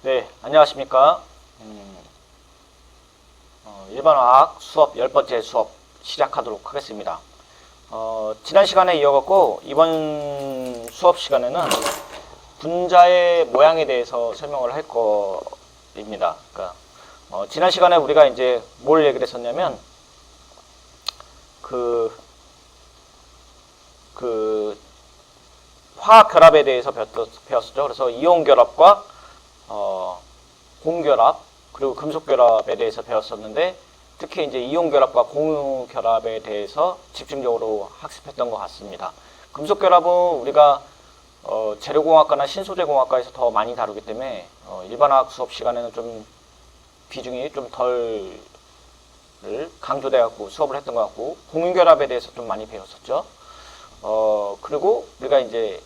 네, 안녕하십니까. 일반화학 수업 10번째 수업 시작하도록 하겠습니다. 지난 시간에 이어갔고, 이번 수업 시간에는 분자의 모양에 대해서 설명을 할 거입니다. 그러니까, 지난 시간에 우리가 이제 뭘 얘기를 했었냐면, 그 화학 결합에 대해서 배웠었죠. 그래서 이온 결합과 공결합 그리고 금속 결합에 대해서 배웠었는데, 특히 이제 이온 결합과 공유 결합에 대해서 집중적으로 학습했던 것 같습니다. 금속 결합은 우리가 재료공학과나 신소재공학과에서 더 많이 다루기 때문에 일반화학 수업 시간에는 좀 비중이 좀 덜 강조돼 갖고 수업을 했던 것 같고, 공유 결합에 대해서 좀 많이 배웠었죠. 그리고 우리가 이제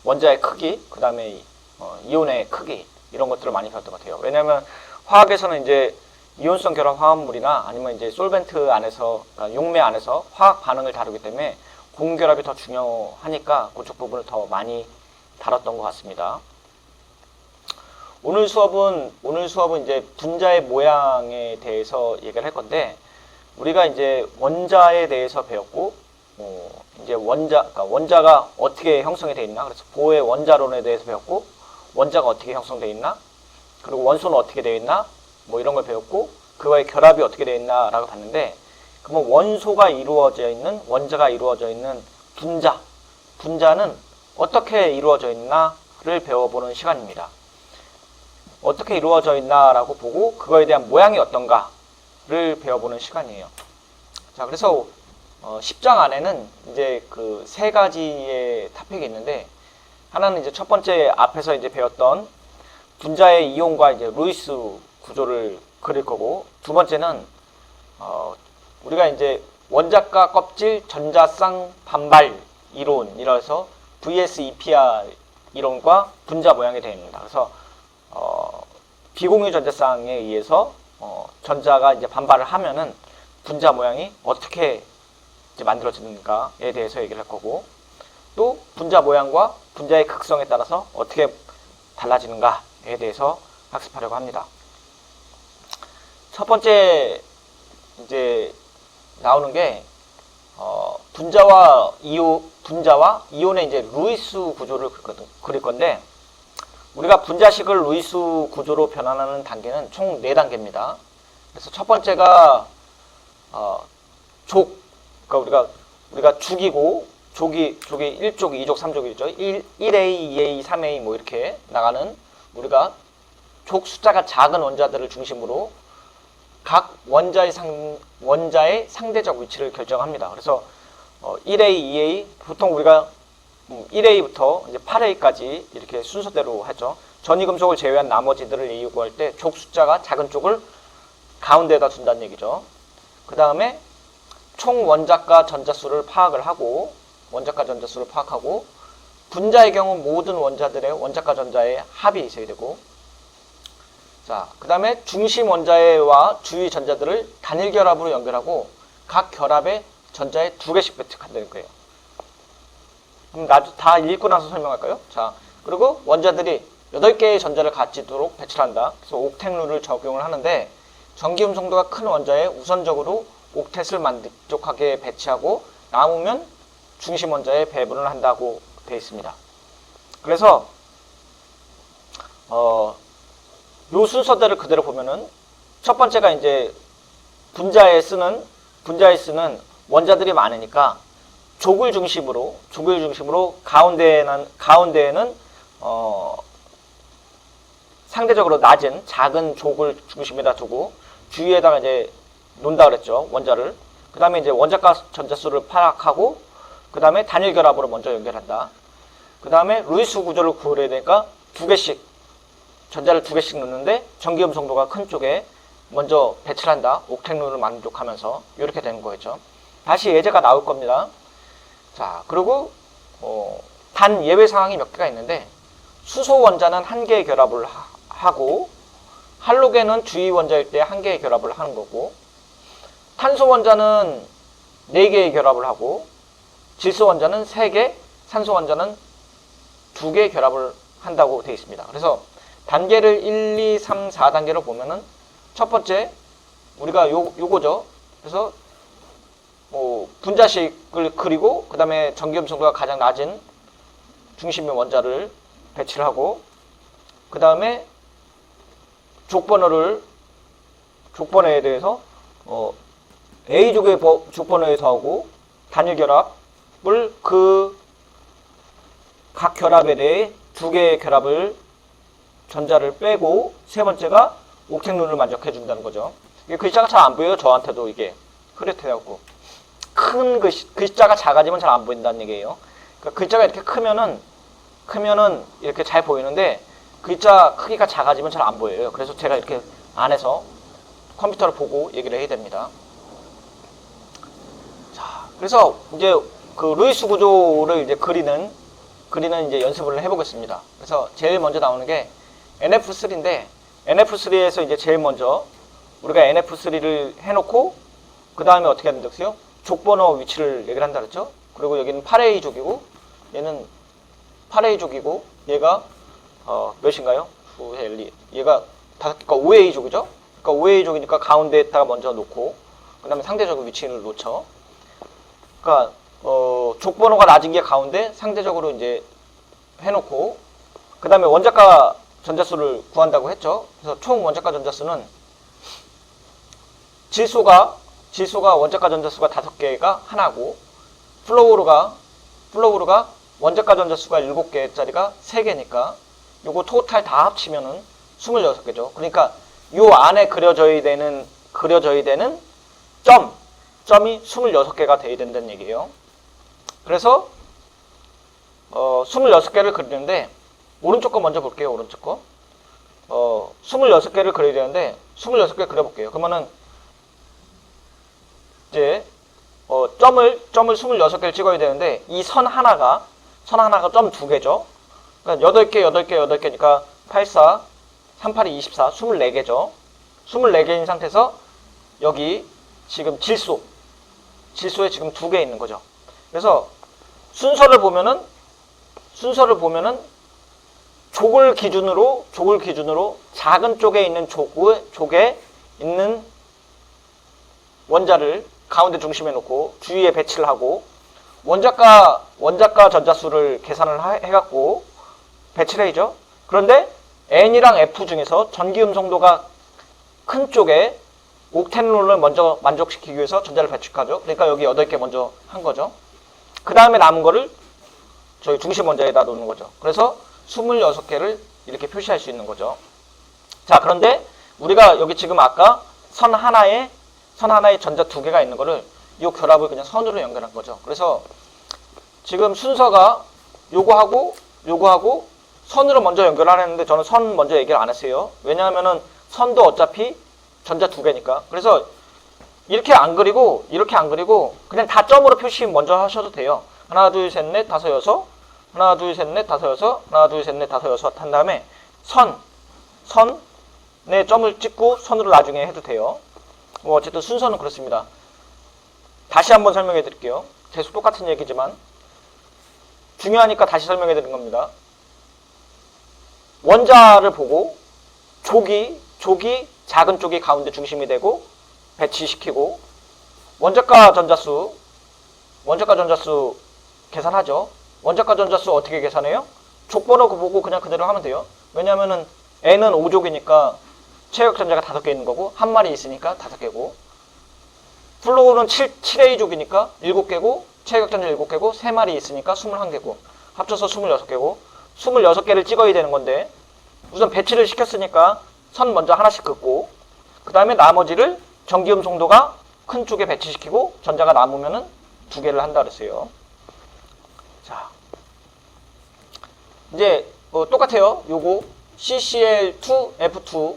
원자의 크기, 그 다음에 이온의 크기, 이런 것들을 많이 배웠던 것 같아요. 왜냐하면 화학에서는 이제 이온성 결합 화합물이나 아니면 이제 솔벤트 안에서, 그러니까 용매 안에서 화학 반응을 다루기 때문에 공결합이 더 중요하니까 그쪽 부분을 더 많이 다뤘던 것 같습니다. 오늘 수업은 이제 분자의 모양에 대해서 얘기를 할 건데, 우리가 이제 원자에 대해서 배웠고, 이제 그러니까 원자가 어떻게 형성이 되어 있나, 그래서 보의 원자론에 대해서 배웠고, 원자가 어떻게 형성되어 있나, 그리고 원소는 어떻게 되어 있나, 뭐 이런 걸 배웠고, 그거의 결합이 어떻게 되어 있나라고 봤는데, 그러면 원자가 이루어져 있는 분자는 어떻게 이루어져 있나를 배워보는 시간입니다. 어떻게 이루어져 있나라고 보고 그거에 대한 모양이 어떤가를 배워보는 시간이에요. 자, 그래서 10장 안에는 이제 그 세 가지의 토픽이 있는데, 하나는 이제 첫 번째 앞에서 이제 배웠던 분자의 이온과 이제 루이스 구조를 그릴 거고, 두 번째는 우리가 이제 원자가 껍질 전자쌍 반발 이론이라서 VS-EPR 이론과 분자 모양이 되어 있습니다. 그래서 비공유 전자쌍에 의해서 전자가 이제 반발을 하면은 분자 모양이 어떻게 이제 만들어지는가에 대해서 얘기를 할 거고, 또 분자 모양과 분자의 극성에 따라서 어떻게 달라지는가에 대해서 학습하려고 합니다. 첫 번째 이제 나오는 게 분자와 이온의 이제 루이스 구조를 그릴 건데, 우리가 분자식을 루이스 구조로 변환하는 단계는 총 4단계입니다. 그래서 첫 번째가 그러니까 우리가 죽이고, 족이 1족, 2족, 3족이죠. 1A, 2A, 3A 뭐 이렇게 나가는, 우리가 족 숫자가 작은 원자들을 중심으로 각 원자의 상대적 위치를 결정합니다. 그래서 1A, 2A, 보통 우리가 1A부터 이제 8A까지 이렇게 순서대로 하죠. 전이금속을 제외한 나머지들을 A 구할 때 족 숫자가 작은 쪽을 가운데에다 둔다는 얘기죠. 그 다음에 총 원자가 전자수를 파악을 하고, 분자의 경우 모든 원자들의 원자가 전자의 합이 있어야 되고, 자, 그 다음에 중심 원자와 주위 전자들을 단일 결합으로 연결하고 각 결합에 전자에 2개씩 배척한다는 거예요. 그럼 다 읽고 나서 설명할까요? 자, 그리고 원자들이 8개의 전자를 가지도록 배출한다. 그래서 옥텟 룰을 적용을 하는데, 전기음성도가 큰 원자에 우선적으로 옥텟을 만족하게 배치하고 남으면 중심 원자에 배분을 한다고 되어 있습니다. 그래서 요 순서대로 그대로 보면은, 첫 번째가 이제 분자에 쓰는 원자들이 많으니까 족을 중심으로 가운데에는 상대적으로 낮은 작은 족을 중심에다 두고 주위에다가 이제 놓는다 그랬죠, 원자를. 그 다음에 이제 원자가 전자수를 파악하고, 그 다음에 단일 결합으로 먼저 연결한다. 그 다음에 루이스 구조를 구해야 되니까 전자를 2개씩 넣는데 전기음성도가 큰 쪽에 먼저 배치를 한다. 옥텟 룰을 만족하면서 이렇게 되는 거겠죠. 다시 예제가 나올 겁니다. 자, 그리고 단 예외 상황이 몇 개가 있는데, 수소 원자는 1개의 결합을 하고, 할로겐은 주위 원자일 때 1개의 결합을 하는 거고, 탄소 원자는 4개의 결합을 하고, 질소 원자는 3개, 산소 원자는 2개의 결합을 한다고 되어 있습니다. 그래서 단계를 1, 2, 3, 4단계로 보면은 첫 번째 우리가 요거죠. 그래서 분자식을 그리고 그 다음에 전기음성도가 가장 낮은 중심의 원자를 배치를 하고 그 다음에 족번호에 대해서 A족의 족번호에 더하고 단일결합을 그 각 결합에 대해 두 개의 결합을 전자를 빼고 세 번째가 옥택론을 만족해 준다는 거죠. 이게 글자가 잘 안 보여요. 저한테도 이게 흐릿해갖고 큰 글자가 작아지면 잘 안 보인다는 얘기예요. 그러니까 글자가 이렇게 크면은 이렇게 잘 보이는데 글자 크기가 작아지면 잘 안 보여요. 그래서 제가 이렇게 안에서 컴퓨터를 보고 얘기를 해야 됩니다. 자, 그래서 이제 그 루이스 구조를 이제 그리는 이제 연습을 해보겠습니다. 그래서 제일 먼저 나오는 게 NF3인데 NF3에서 이제 제일 먼저 우리가 NF3를 해놓고 그 다음에 어떻게 한다고요? 족번호 위치를 얘기를 한다 그랬죠? 그리고 여기는 8A족이고 얘는 8A족이고 얘가 몇인가요? 9, 1, 2 얘가 5개가 5A족이죠? 그러니까 5A족이니까 가운데에다가 먼저 놓고 그 다음에 상대적으로 위치를 놓죠. 그러니까 족번호가 낮은 게 가운데 상대적으로 이제 해놓고 그 다음에 원자가 전자수를 구한다고 했죠. 그래서 총 원자가 전자수는 질소가 원자가 전자수가 5개가 하나고 플로우르가 원자가 전자수가 7개짜리가 3개니까 요거 토탈 다 합치면은 26개죠. 그러니까 요 안에 그려져야 되는 점이 26개가 돼야 된다는 얘기예요. 그래서 26개를 그리는데 오른쪽 거 먼저 볼게요. 오른쪽 거. 26개를 그려야 되는데 26개 그려볼게요. 그러면은 이제 점을 26개를 찍어야 되는데 이 선 하나가 점 2개죠. 그러니까 8개니까 8, 4, 3, 8, 2, 24, 24개죠. 24개인 상태에서 여기 지금 질소에 지금 2개 있는 거죠. 그래서 순서를 보면은 족을 기준으로 작은 쪽에 있는 족에 있는 원자를 가운데 중심에 놓고 주위에 배치를 하고 원자가 전자수를 계산을 해갖고 배치를 해죠. 그런데 N이랑 F 중에서 전기음성도가 큰 쪽에 옥텐론을 먼저 만족시키기 위해서 전자를 배출하죠. 그러니까 여기 8개 먼저 한 거죠. 그 다음에 남은 거를 저희 중심 원자에다 놓는 거죠. 그래서 26개를 이렇게 표시할 수 있는 거죠. 자, 그런데 우리가 여기 지금 아까 선 하나에 전자 2개가 있는 거를 이 결합을 그냥 선으로 연결한 거죠. 그래서 지금 순서가 요거하고 선으로 먼저 연결하려는데 저는 선 먼저 얘기를 안 했어요. 왜냐하면은 선도 어차피 전자 2개니까. 그래서 이렇게 안 그리고 그냥 다 점으로 표시 먼저 하셔도 돼요. 하나, 둘, 셋, 넷, 다섯, 여섯. 하나, 둘, 셋, 넷, 다섯, 여섯. 하나, 둘, 셋, 넷, 다섯, 여섯 한 다음에 선에 점을 찍고 선으로 나중에 해도 돼요. 뭐 어쨌든 순서는 그렇습니다. 다시 한번 설명해 드릴게요. 계속 똑같은 얘기지만 중요하니까 다시 설명해 드린 겁니다. 원자를 보고 족이 작은 쪽이 가운데 중심이 되고 배치시키고 원자가 전자수 계산하죠. 원자가 전자수 어떻게 계산해요? 족번호 보고 그냥 그대로 하면 돼요. 왜냐면은 N은 5족이니까 체역 전자가 5개 있는 거고 한 마리 있으니까 5개고 플로우는 7A족이니까 7개고 체역 전자 7개고 3마리 있으니까 21개고 합쳐서 26개고 26개를 찍어야 되는 건데 우선 배치를 시켰으니까 선 먼저 하나씩 긋고 그 다음에 나머지를 전기음성도가 큰 쪽에 배치시키고 전자가 남으면은 2개를 한다 그랬어요. 자, 이제 똑같아요. 요거 CCl2F2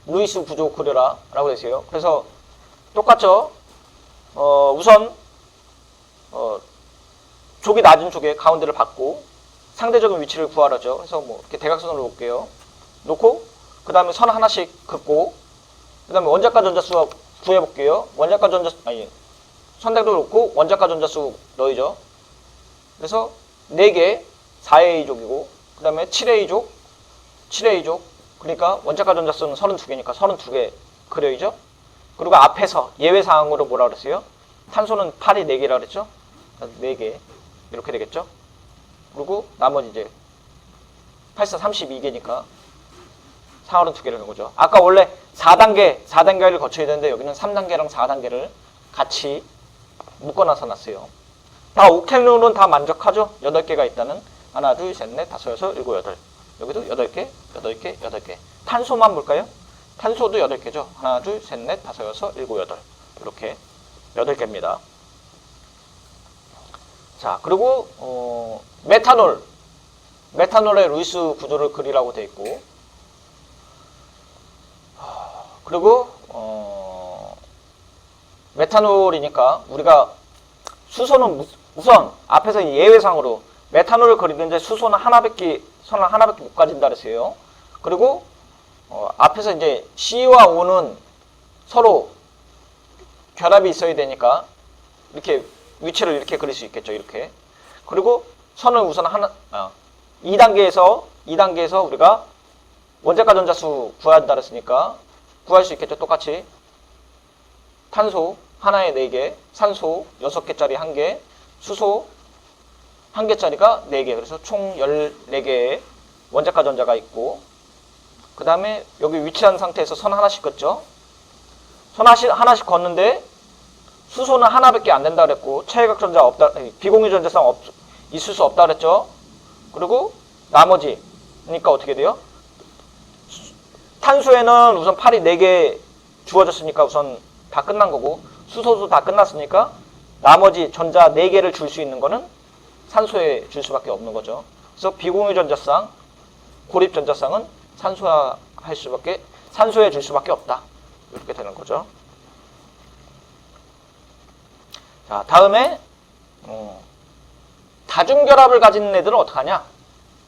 루이스 구조 그려라 라고 했어요. 그래서 똑같죠. 우선 족이 낮은 쪽에 가운데를 받고 상대적인 위치를 구하라죠. 그래서 뭐 이렇게 대각선으로 놓을게요. 놓고 그 다음에 선 하나씩 긋고 그 다음에 원자가 전자수 구해볼게요. 선택도 놓고 원자가 전자수 넣이죠. 그래서 4개 4A족이고 그 다음에 7A족. 그러니까 원자과 전자수는 32개니까 32개 그려야죠. 그리고 앞에서 예외사항으로 뭐라 그랬어요? 탄소는 팔이 4개라 그랬죠? 4개. 이렇게 되겠죠? 그리고 나머지 이제 84, 32개니까 4월은 2개를 한 거죠. 아까 원래 4단계를 거쳐야 되는데 여기는 3단계랑 4단계를 같이 묶어놔서 놨어요. 다 옥텐룰은 다 만족하죠? 8개가 있다는. 하나, 둘, 셋, 넷, 다섯, 여섯, 일곱, 여덟. 여기도 8개. 탄소만 볼까요? 탄소도 8개죠. 하나, 둘, 셋, 넷, 다섯, 여섯, 일곱, 여덟. 이렇게 8개입니다. 자, 그리고 메탄올의 루이스 구조를 그리라고 되어 있고, 그리고 메탄올이니까 우리가 수소는 우선 앞에서 예외상으로 메탄올을 그리는데 수소는 선을 하나밖에 못 가진다 그랬어요. 그리고 앞에서 이제 C와 O는 서로 결합이 있어야 되니까 이렇게 위치를 이렇게 그릴 수 있겠죠. 이렇게. 그리고 선을 우선 2단계에서 우리가 원자과 전자수 구한다 그랬으니까 구할 수 있겠죠. 똑같이. 탄소 하나에 4개, 산소 6개짜리 1개, 수소 1개짜리가 4개. 그래서 총 14개의 원자과 전자가 있고, 그 다음에 여기 위치한 상태에서 선 하나씩 긋죠. 선 하나씩 걷는데 수소는 하나밖에 안 된다 그랬고, 차외각 전자 없다, 비공유 전자성 있을 수 없다 그랬죠. 그리고 나머지 그러니까 어떻게 돼요? 탄소에는 우선 팔이 4개 주어졌으니까 우선 다 끝난 거고, 수소도 다 끝났으니까 나머지 전자 4개를 줄 수 있는 거는 산소에 줄 수밖에 없는 거죠. 그래서 비공유 전자쌍, 고립 전자쌍은 산소에 줄 수밖에 없다. 이렇게 되는 거죠. 자, 다음에 다중결합을 가진 애들은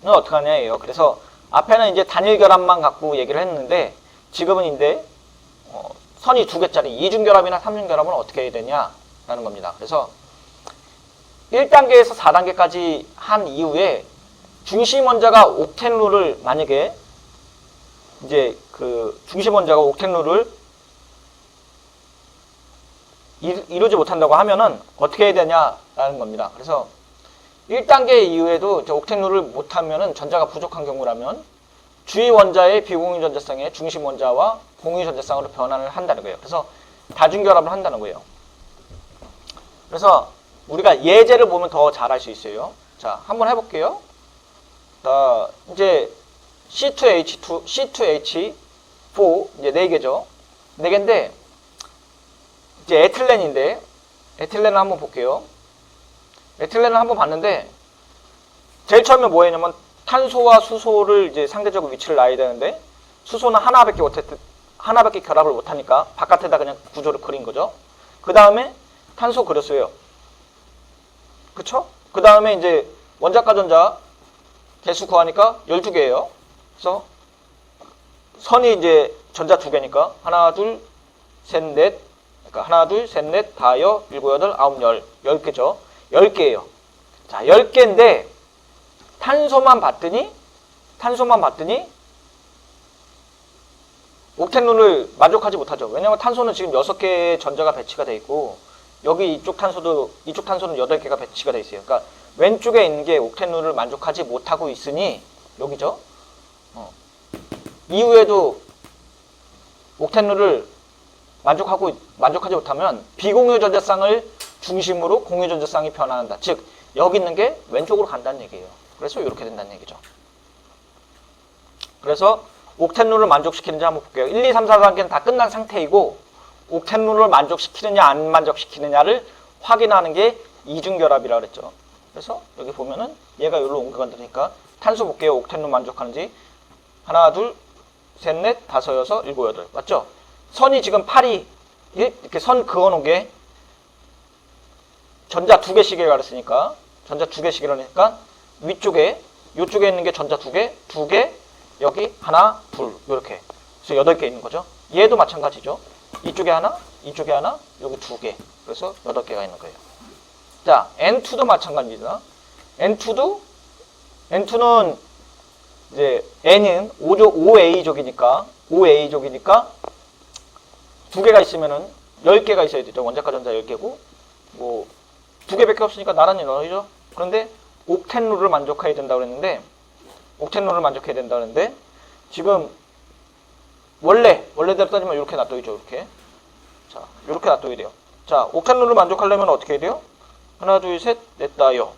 어떡하냐예요. 그래서 앞에는 이제 단일 결합만 갖고 얘기를 했는데, 지금은 이제 선이 2개짜리 이중결합이나 삼중결합은 어떻게 해야 되냐라는 겁니다. 그래서 1단계에서 4단계까지 한 이후에 중심 원자가 옥텐룰을 만약에 이제 그 중심 원자가 옥텐룰을 이루지 못한다고 하면은 어떻게 해야 되냐라는 겁니다. 그래서 1단계 이후에도 옥텐룰을 못하면은 전자가 부족한 경우라면 주위 원자의 비공유 전자쌍의 중심 원자와 공유 전자쌍으로 변환을 한다는 거예요. 그래서 다중결합을 한다는 거예요. 그래서 우리가 예제를 보면 더 잘 알 수 있어요. 자, 한번 해볼게요. 자, 이제 C2H2, C2H4 이제 4개죠. 4개인데 이제 에틸렌을 한번 볼게요. 에틸렌을 한번 봤는데 제일 처음에 뭐 했냐면 탄소와 수소를 이제 상대적으로 위치를 놔야 되는데, 수소는 하나밖에 결합을 못하니까 바깥에다 그냥 구조를 그린 거죠. 그 다음에 탄소 그렸어요. 그쵸? 그 다음에 이제 원자과 전자 개수 구하니까 12개예요. 그래서 선이 이제 전자 2개니까 하나, 둘, 셋, 넷, 그러니까 하나, 둘, 셋, 넷, 다, 여, 일곱, 여덟, 아홉, 10개죠. 10개예요. 자, 10개인데 탄소만 봤더니 옥텐룰을 만족하지 못하죠. 왜냐하면 탄소는 지금 6개의 전자가 배치가 되어 있고, 여기 이쪽 탄소는 8개가 배치가 되어 있어요. 그러니까 왼쪽에 있는 게 옥텐룰을 만족하지 못하고 있으니, 여기죠. 이후에도 옥텐룰을 만족하지 못하면 비공유 전자쌍을 중심으로 공유 전자쌍이 변화한다. 즉 여기 있는 게 왼쪽으로 간다는 얘기예요. 그래서 이렇게 된다는 얘기죠. 그래서 옥텐룰을 만족시키는지 한번 볼게요. 1, 2, 3, 4단계는 다 끝난 상태이고, 옥텐룰을 만족시키느냐 안 만족시키느냐를 확인하는 게 이중결합이라고 그랬죠. 그래서 여기 보면은 얘가 여기로 옮겨간다니까 탄소 볼게요. 옥텐룰 만족하는지. 하나, 둘, 셋, 넷, 다섯, 여섯, 일곱, 여덟. 맞죠? 선이 지금 팔이 이렇게 선 그어놓은 게 전자 2개씩이라고 그랬으니까, 전자 2개씩이라니까 위쪽에 이쪽에 있는 게 전자 2개, 여기 하나, 둘, 이렇게. 그래서 8개 있는 거죠. 얘도 마찬가지죠. 이쪽에 하나, 여기 2개. 그래서 8개가 있는 거예요. 자, N2도 마찬가지입니다. N2는 이제 N은 5A족이니까 5A족이니까 두 개가 있으면은 10개가 있어야 되죠. 원자과 전자 10개고 뭐 두 개밖에 없으니까 나란히 넣어야죠. 그런데 옥텐 룰을 만족해야 된다고 그랬는데 옥텐 룰을 만족해야 된다 그랬는데 지금 원래대로 따지면 이렇게 놔둬야죠. 이렇게. 자, 이렇게 놔둬야 돼요. 자, 옥텐 룰을 만족하려면 어떻게 해야 돼요? 하나, 둘, 셋, 넷, 다, 여.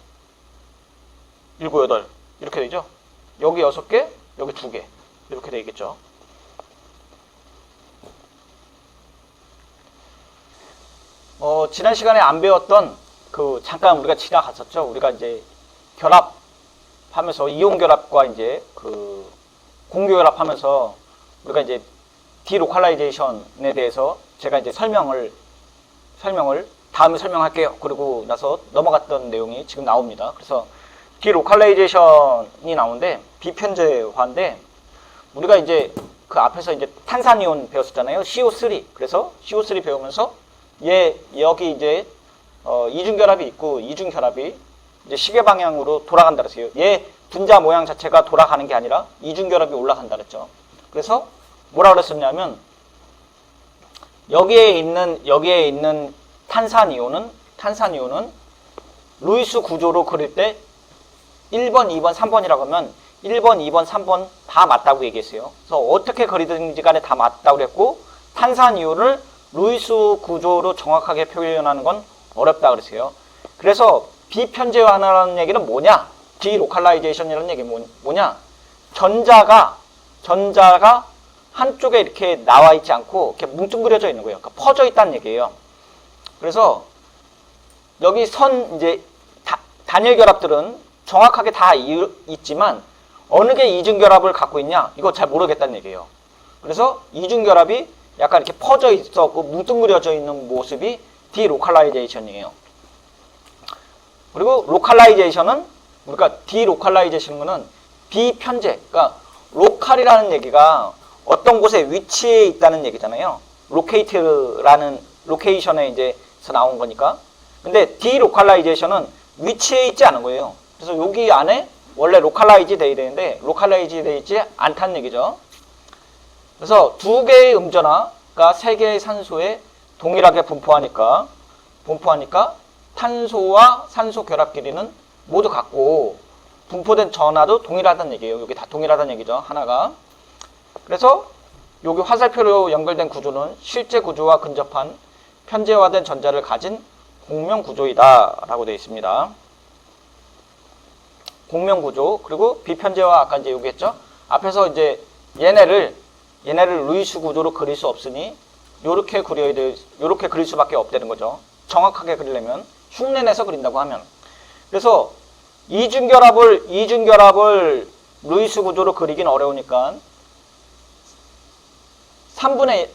7, 8 이렇게 되죠. 여기 6개, 여기 2개 이렇게 되겠죠. 지난 시간에 안 배웠던 잠깐 우리가 지나갔었죠. 우리가 이제 결합하면서 이온 결합과 이제 공유 결합하면서 우리가 이제 디로컬라이제이션에 대해서 제가 이제 설명을 다음에 설명할게요. 그리고 나서 넘어갔던 내용이 지금 나옵니다. 그래서 디로컬라이제이션이 나오는데 비편제화인데 우리가 이제 그 앞에서 이제 탄산이온 배웠었잖아요. CO3. 그래서 CO3 배우면서 여기 이제 이중결합이 있고 이중결합이 이제 시계 방향으로 돌아간다 그랬어요. 얘 분자 모양 자체가 돌아가는 게 아니라 이중결합이 올라간다 그랬죠. 그래서 뭐라 그랬었냐면 여기에 있는 탄산이온은 루이스 구조로 그릴 때 1번, 2번, 3번이라고 하면 1번, 2번, 3번 다 맞다고 얘기했어요. 그래서 어떻게 그리든지 간에 다 맞다고 그랬고 탄산이온을 루이스 구조로 정확하게 표현하는 건 어렵다 그랬어요. 그래서 비편제화라는 얘기는 뭐냐? 디로컬라이제이션이라는 얘기는 뭐냐? 전자가 한쪽에 이렇게 나와 있지 않고 이렇게 뭉뚱그려져 있는 거예요. 그러니까 퍼져 있다는 얘기예요. 그래서 여기 이제 단일 결합들은 정확하게 다 있지만 어느 게 이중결합을 갖고 있냐? 이거 잘 모르겠다는 얘기예요. 그래서 이중결합이 약간 이렇게 퍼져 있었고 뭉뚱그려져 있는 모습이 디로컬라이제이션이에요. 그리고 로컬라이제이션은 우리가 디로컬라이제이션은 비편제, 그러니까 로컬이라는 얘기가 어떤 곳에 위치해 있다는 얘기잖아요. 로케이트라는 로케이션에 이제서 나온 거니까. 근데 디로컬라이제이션은 위치해 있지 않은 거예요. 그래서 여기 안에 원래 로컬라이즈 돼야 되는데 로컬라이즈 되어 있지 않다는 얘기죠. 그래서 두 개의 음전하가 세 개의 산소에 동일하게 분포하니까 탄소와 산소 결합 길이는 모두 같고 분포된 전하도 동일하다는 얘기예요. 여기 다 동일하다는 얘기죠. 하나가. 그래서 여기 화살표로 연결된 구조는 실제 구조와 근접한 편제화된 전자를 가진 공명 구조이다 라고 되어 있습니다. 공명 구조. 그리고 비편제화 아까 이제 얘기했죠. 앞에서 이제 얘네를 루이스 구조로 그릴 수 없으니 요렇게 그릴 수밖에 없다는 거죠. 정확하게 그리려면 흉내내서 그린다고 하면. 그래서 이중결합을 루이스 구조로 그리긴 어려우니까 3분의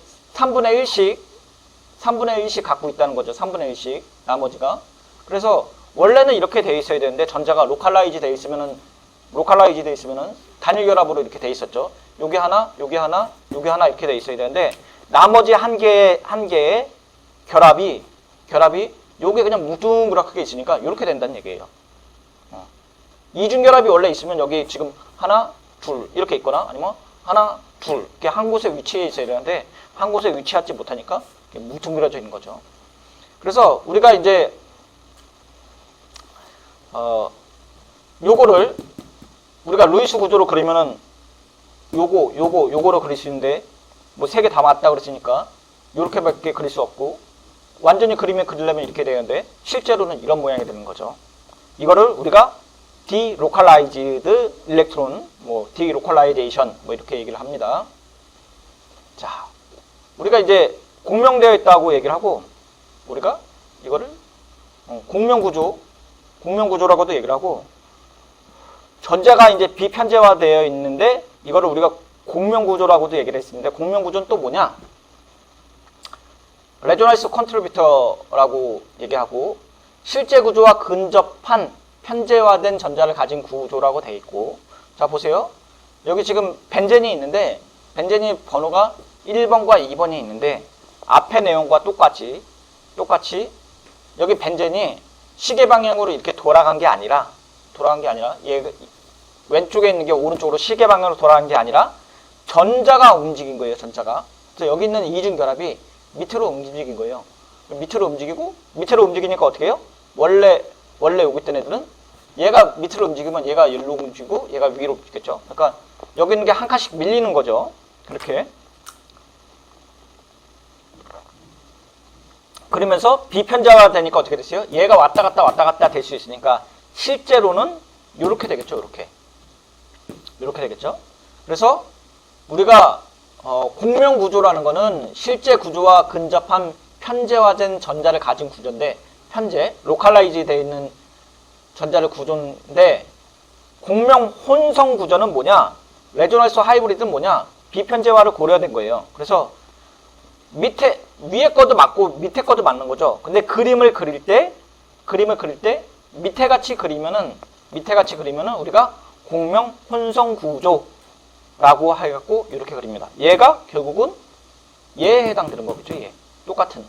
1씩 갖고 있다는 거죠. 3분의 1씩 나머지가. 그래서 원래는 이렇게 돼 있어야 되는데 전자가 로컬라이즈 돼 있으면은 단일 결합으로 이렇게 돼 있었죠. 여기 하나 이렇게 돼 있어야 되는데 나머지 한 개의 결합이 요게 그냥 뭉뚱그랗게 있으니까 이렇게 된다는 얘기예요. 이중결합이 원래 있으면 여기 지금 하나, 둘 이렇게 있거나 아니면 하나, 둘 이렇게 한 곳에 위치해 있어야 되는데 한 곳에 위치하지 못하니까 이렇게 뭉뚱그려져 있는 거죠. 그래서 우리가 이제 요거를 우리가 루이스 구조로 그리면은 요거로 그릴 수 있는데 뭐 세 개 다 맞다 그랬으니까 요렇게밖에 그릴 수 없고 완전히 그리려면 이렇게 되는데 실제로는 이런 모양이 되는 거죠. 이거를 우리가 디로컬라이즈드 일렉트론, 디로컬라이제이션 이렇게 얘기를 합니다. 자, 우리가 이제 공명되어 있다고 얘기를 하고 우리가 이거를 공명구조라고도 얘기를 하고 전자가 이제 비편제화되어 있는데 이거를 우리가 공명구조라고도 얘기를 했습니다. 공명구조는 또 뭐냐? 레조넌스 컨트리뷰터라고 얘기하고 실제 구조와 근접한 편제화된 전자를 가진 구조라고 되어 있고 자 보세요. 여기 지금 벤젠이 있는데 벤젠이 번호가 1번과 2번이 있는데 앞의 내용과 똑같이 여기 벤젠이 시계 방향으로 이렇게 돌아간 게 아니라 왼쪽에 있는 게 오른쪽으로 시계 방향으로 돌아가는 게 아니라 전자가 움직인 거예요. 전자가. 그래서 여기 있는 이중결합이 밑으로 움직인 거예요. 밑으로 움직이고 밑으로 움직이니까 어떻게 해요? 원래 여기 있던 애들은 얘가 밑으로 움직이면 얘가 일로 움직이고 얘가 위로 움직였죠. 그러니까 여기 있는 게 한 칸씩 밀리는 거죠. 그렇게. 그러면서 비편자화 되니까 어떻게 됐어요? 얘가 왔다 갔다 될 수 있으니까 실제로는 이렇게 되겠죠. 이렇게 되겠죠. 그래서 우리가 공명 구조라는 거는 실제 구조와 근접한 편제화된 전자를 가진 구조인데, 편제, 로컬라이즈 되어 있는 전자를 구조인데, 공명 혼성 구조는 뭐냐? 레조넌스 하이브리드는 뭐냐? 비편제화를 고려된 거예요. 그래서 위에 거도 맞고 밑에 거도 맞는 거죠. 근데 그림을 그릴 때 밑에 같이 그리면은 우리가 공명 혼성 구조라고 해갖고 이렇게 그립니다. 얘가 결국은 얘에 해당되는 거겠죠. 얘 똑같은.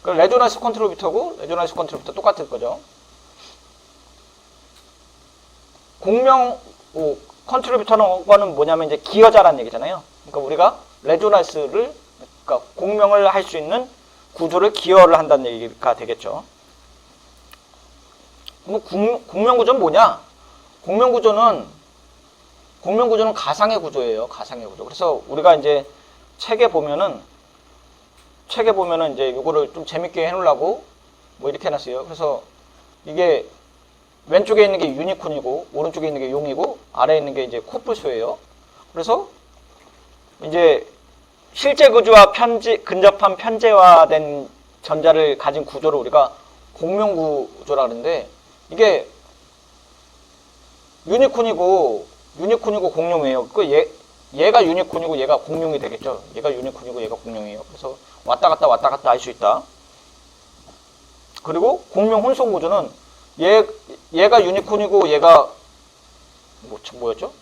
그럼 레조넌스 컨트롤비터고 레조넌스 컨트롤비터 똑같을 거죠. 공명 컨트롤비터는 뭐냐면 이제 기여자라는 얘기잖아요. 그러니까 우리가 레조넌스를, 그러니까 공명을 할 수 있는 구조를 기여를 한다는 얘기가 되겠죠. 그럼 공명구조는 뭐냐? 공명구조는 가상의 구조예요. 가상의 구조. 그래서 우리가 이제 책에 보면은 이제 이거를 좀 재밌게 해놓으려고 뭐 이렇게 해놨어요. 그래서 이게 왼쪽에 있는 게 유니콘이고 오른쪽에 있는 게 용이고 아래에 있는 게 이제 코뿔소예요. 그래서 이제 실제 구조와 근접한 편제화된 전자를 가진 구조를 우리가 공명 구조라 그러는데, 이게 유니콘이고 공룡이에요. 얘가 유니콘이고 얘가 공룡이 되겠죠. 얘가 유니콘이고 얘가 공룡이에요. 그래서 왔다 갔다 할 수 있다. 그리고 공명 혼성 구조는 얘가 유니콘이고 얘가 뭐였죠?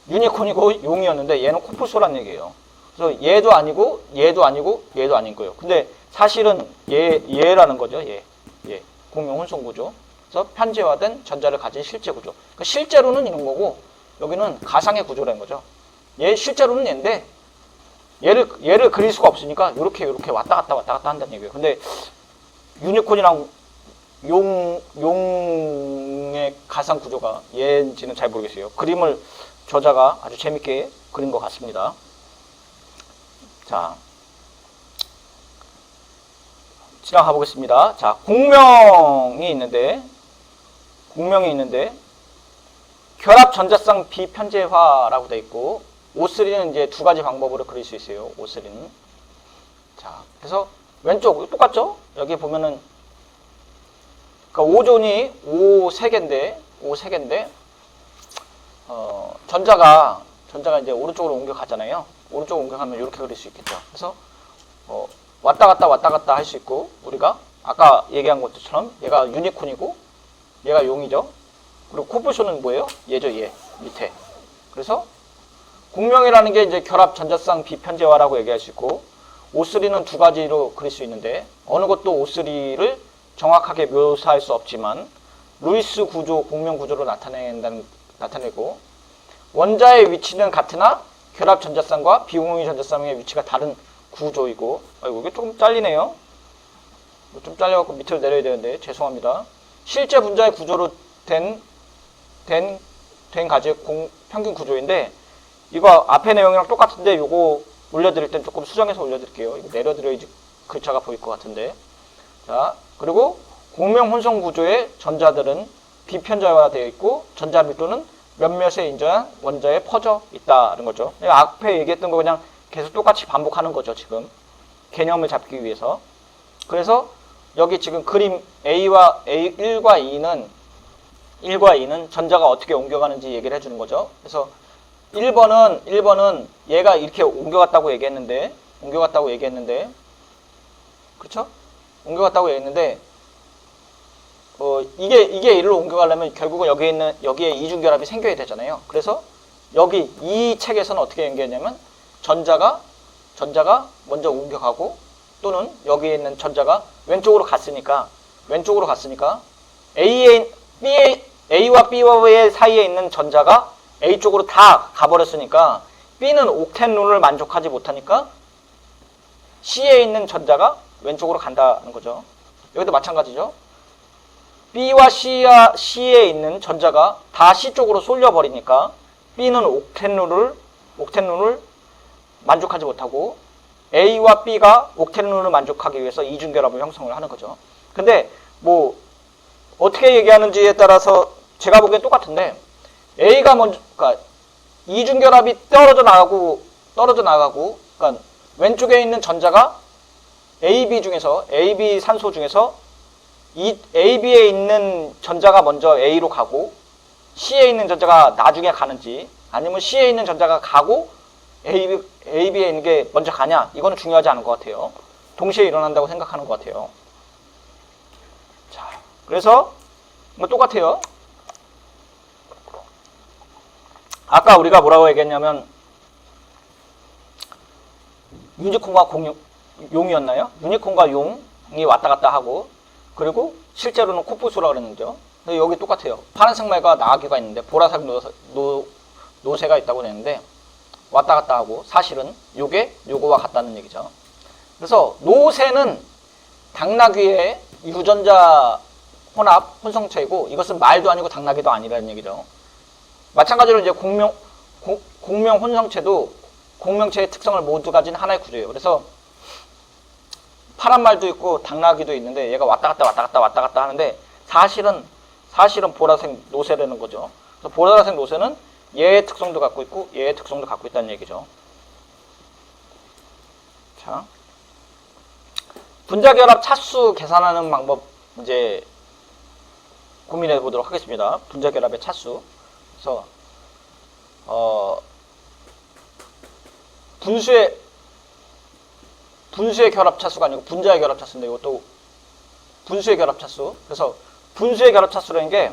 유니콘이고 용이었는데 얘는 코뿔소란 얘기예요. 그래서 얘도 아니고 아닌 거예요. 근데 사실은 얘라는 거죠. 얘 공명 혼성 구조. 그래서 편제화된 전자를 가진 실제 구조. 그러니까 실제로는 이런 거고 여기는 가상의 구조라는 거죠. 얘 실제로는 얘인데 얘를 그릴 수가 없으니까 이렇게 왔다 갔다 한다는 얘기예요. 근데 유니콘이랑 용의 가상 구조가 얘인지는 잘 모르겠어요. 그림을 저자가 아주 재밌게 그린 것 같습니다. 자, 지나가 보겠습니다. 자, 공명이 있는데 결합 전자쌍 비편제화라고 되어 있고, O3는 이제 두 가지 방법으로 그릴 수 있어요. O3는. 자, 그래서 왼쪽 똑같죠? 여기 보면은 그러니까 오존이 O 3개인데 전자가 이제 오른쪽으로 옮겨가잖아요. 오른쪽으로 옮겨가면 이렇게 그릴 수 있겠죠. 그래서 왔다 갔다 할 수 있고, 우리가 아까 얘기한 것처럼 얘가 유니콘이고 얘가 용이죠. 그리고 코뿔소는 뭐예요? 얘죠. 얘 밑에. 그래서 공명이라는 게 이제 결합 전자쌍 비편제화라고 얘기할 수 있고, O3는 두 가지로 그릴 수 있는데 어느 것도 O3를 정확하게 묘사할 수 없지만 루이스 구조, 공명 구조로 나타내고, 원자의 위치는 같으나 결합 전자쌍과 비공유 전자쌍의 위치가 다른 구조이고, 아이고 이게 조금 잘리네요. 좀 잘려갖고 밑으로 내려야 되는데 죄송합니다. 실제 분자의 구조로 된 가지의 평균 구조인데, 이거 앞에 내용이랑 똑같은데 요거 올려드릴 땐 조금 수정해서 올려드릴게요. 이거 내려드려야지 글자가 보일 것 같은데. 자, 그리고 공명 혼성 구조의 전자들은 비편자화되어 있고 전자 밀도는 몇몇에 인정한 원자에 퍼져 있다는 거죠. 앞에 얘기했던 거 그냥 계속 똑같이 반복하는 거죠. 지금 개념을 잡기 위해서. 그래서 여기 지금 그림 A와 A1과 2는 전자가 어떻게 옮겨가는지 얘기를 해주는 거죠. 그래서 1번은 얘가 이렇게 옮겨갔다고 얘기했는데, 그렇죠? 옮겨갔다고 얘기했는데, 이게 이리로 옮겨가려면 결국은 여기에 이중결합이 생겨야 되잖아요. 그래서 여기 이 책에서는 어떻게 연결했냐면 전자가 먼저 옮겨가고, 또는 여기에 있는 전자가 왼쪽으로 갔으니까 A와 B와의 사이에 있는 전자가 A 쪽으로 다 가버렸으니까 B는 옥텐 룰을 만족하지 못하니까 C에 있는 전자가 왼쪽으로 간다는 거죠. 여기도 마찬가지죠. B와 C에 있는 전자가 다 C 쪽으로 쏠려버리니까 B는 옥텐 룰을 만족하지 못하고 A와 B가 옥텐 룰을 만족하기 위해서 이중결합을 형성을 하는 거죠. 근데 뭐 어떻게 얘기하는지에 따라서 제가 보기엔 똑같은데 A가 먼저, 그러니까 이중결합이 떨어져 나가고, 그러니까 왼쪽에 있는 전자가 AB 산소 중에서 이 AB에 있는 전자가 먼저 A로 가고 C에 있는 전자가 나중에 가는지 아니면 C에 있는 전자가 가고 AB에 있는 게 먼저 가냐, 이거는 중요하지 않은 것 같아요. 동시에 일어난다고 생각하는 것 같아요. 자, 그래서 뭐 똑같아요. 아까 우리가 뭐라고 얘기했냐면 유니콘과 용이었나요? 유니콘과 용이 왔다 갔다 하고, 그리고 실제로는 코뿔소라고 그랬는데요. 근데 여기 똑같아요. 파란색 말과 나귀가 있는데 보라색 노새가 있다고 그랬는데 왔다 갔다 하고, 사실은 요거와 같다는 얘기죠. 그래서 노새는 당나귀의 유전자 혼성체이고, 이것은 말도 아니고 당나귀도 아니라는 얘기죠. 마찬가지로 이제 공명 혼성체도 공명체의 특성을 모두 가진 하나의 구조예요. 그래서 파란 말도 있고 당나귀도 있는데 얘가 왔다 갔다 하는데 사실은 보라색 노새라는 거죠. 그래서 보라색 노새는 얘의 특성도 갖고 있고 얘의 특성도 갖고 있다는 얘기죠. 자, 분자결합 차수 계산하는 방법 이제 고민해 보도록 하겠습니다. 분자결합의 차수. 그래서 분수의 결합 차수가 아니고 분자의 결합 차수인데, 이것도 분수의 결합 차수. 그래서 분수의 결합 차수라는 게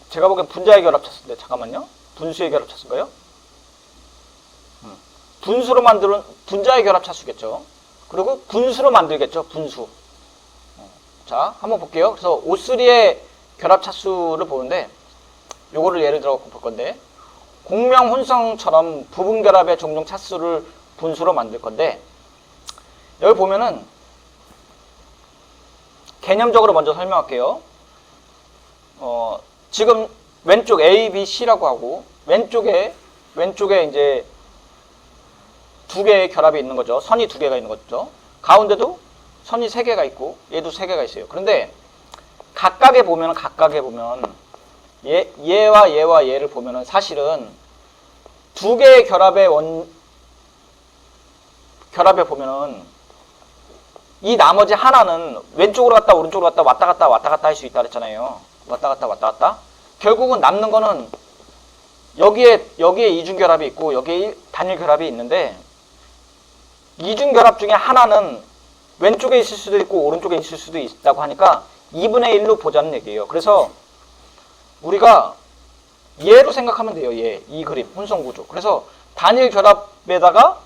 제가 보기엔 분자의 결합 차수인데, 잠깐만요. 분수의 결합 차수인가요? 분수로 만드는 분자의 결합 차수겠죠. 그리고 분수로 만들겠죠. 분수. 자, 한번 볼게요. 그래서 O3의 결합 차수를 보는데, 요거를 예를 들어 볼 건데, 공명 혼성처럼 부분 결합의 종종 차수를 분수로 만들 건데, 여기 보면은 개념적으로 먼저 설명할게요. 지금 왼쪽 A, B, C라고 하고 왼쪽에 이제 두 개의 결합이 있는 거죠. 선이 두 개가 있는 거죠. 가운데도 선이 세 개가 있고 얘도 세 개가 있어요. 그런데 각각에 보면 얘와 얘를 보면은 사실은 두 개의 결합에 보면은 이 나머지 하나는 왼쪽으로 갔다 오른쪽으로 갔다 왔다 갔다 할 수 있다 그랬잖아요. 왔다 갔다. 결국은 남는 거는 여기에 이중결합이 있고 여기에 단일결합이 있는데, 이중결합 중에 하나는 왼쪽에 있을 수도 있고 오른쪽에 있을 수도 있다고 하니까 2분의 1로 보자는 얘기예요. 그래서 우리가 얘로 생각하면 돼요. 이 그림 혼성구조. 그래서 단일결합에다가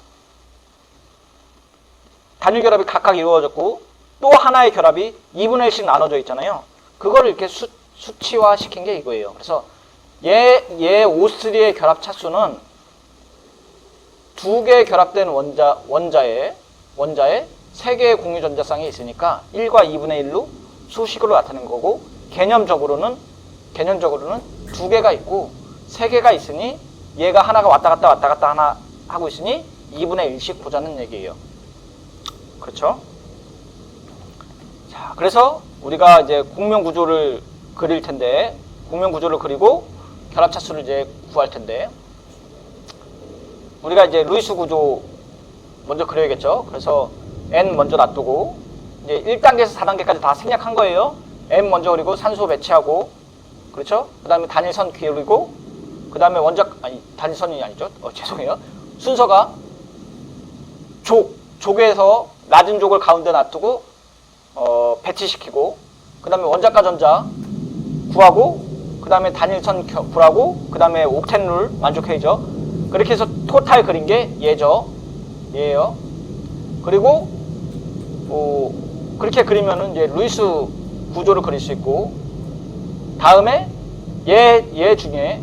단일결합이 각각 이루어졌고 또 하나의 결합이 2분의 1씩 나눠져 있잖아요. 그거를 이렇게 수치화 시킨 게 이거예요. 그래서 얘 O3의 결합 차수는 두 개 결합된 원자에 세 개의 공유 전자쌍이 있으니까 1과 2분의 1로 수식으로 나타낸 거고, 개념적으로는 두 개가 있고 세 개가 있으니 얘가 하나가 왔다 갔다 하나 하고 있으니 2분의 1씩 보자는 얘기예요. 그렇죠? 자, 그래서 우리가 이제 공명 구조를 그릴 텐데, 공명 구조를 그리고 결합 차수를 이제 구할 텐데, 우리가 이제 루이스 구조 먼저 그려야겠죠. 그래서 N 먼저 놔두고 이제 1단계에서 4단계까지 다 생략한 거예요. M 먼저 그리고 산소 배치하고, 그렇죠? 그 다음에 단일선 그리고, 그 다음에 단일선이 아니죠. 죄송해요. 순서가 족에서 낮은 족을 가운데 놔두고 배치시키고, 그 다음에 원자과 전자 구하고, 그 다음에 단일선 구하고, 그 다음에 옥텐 룰 만족해야죠. 그렇게 해서 토탈 그린 게 얘예요. 그리고 그렇게 그리면은 이제 루이스 구조를 그릴 수 있고, 다음에 얘 중에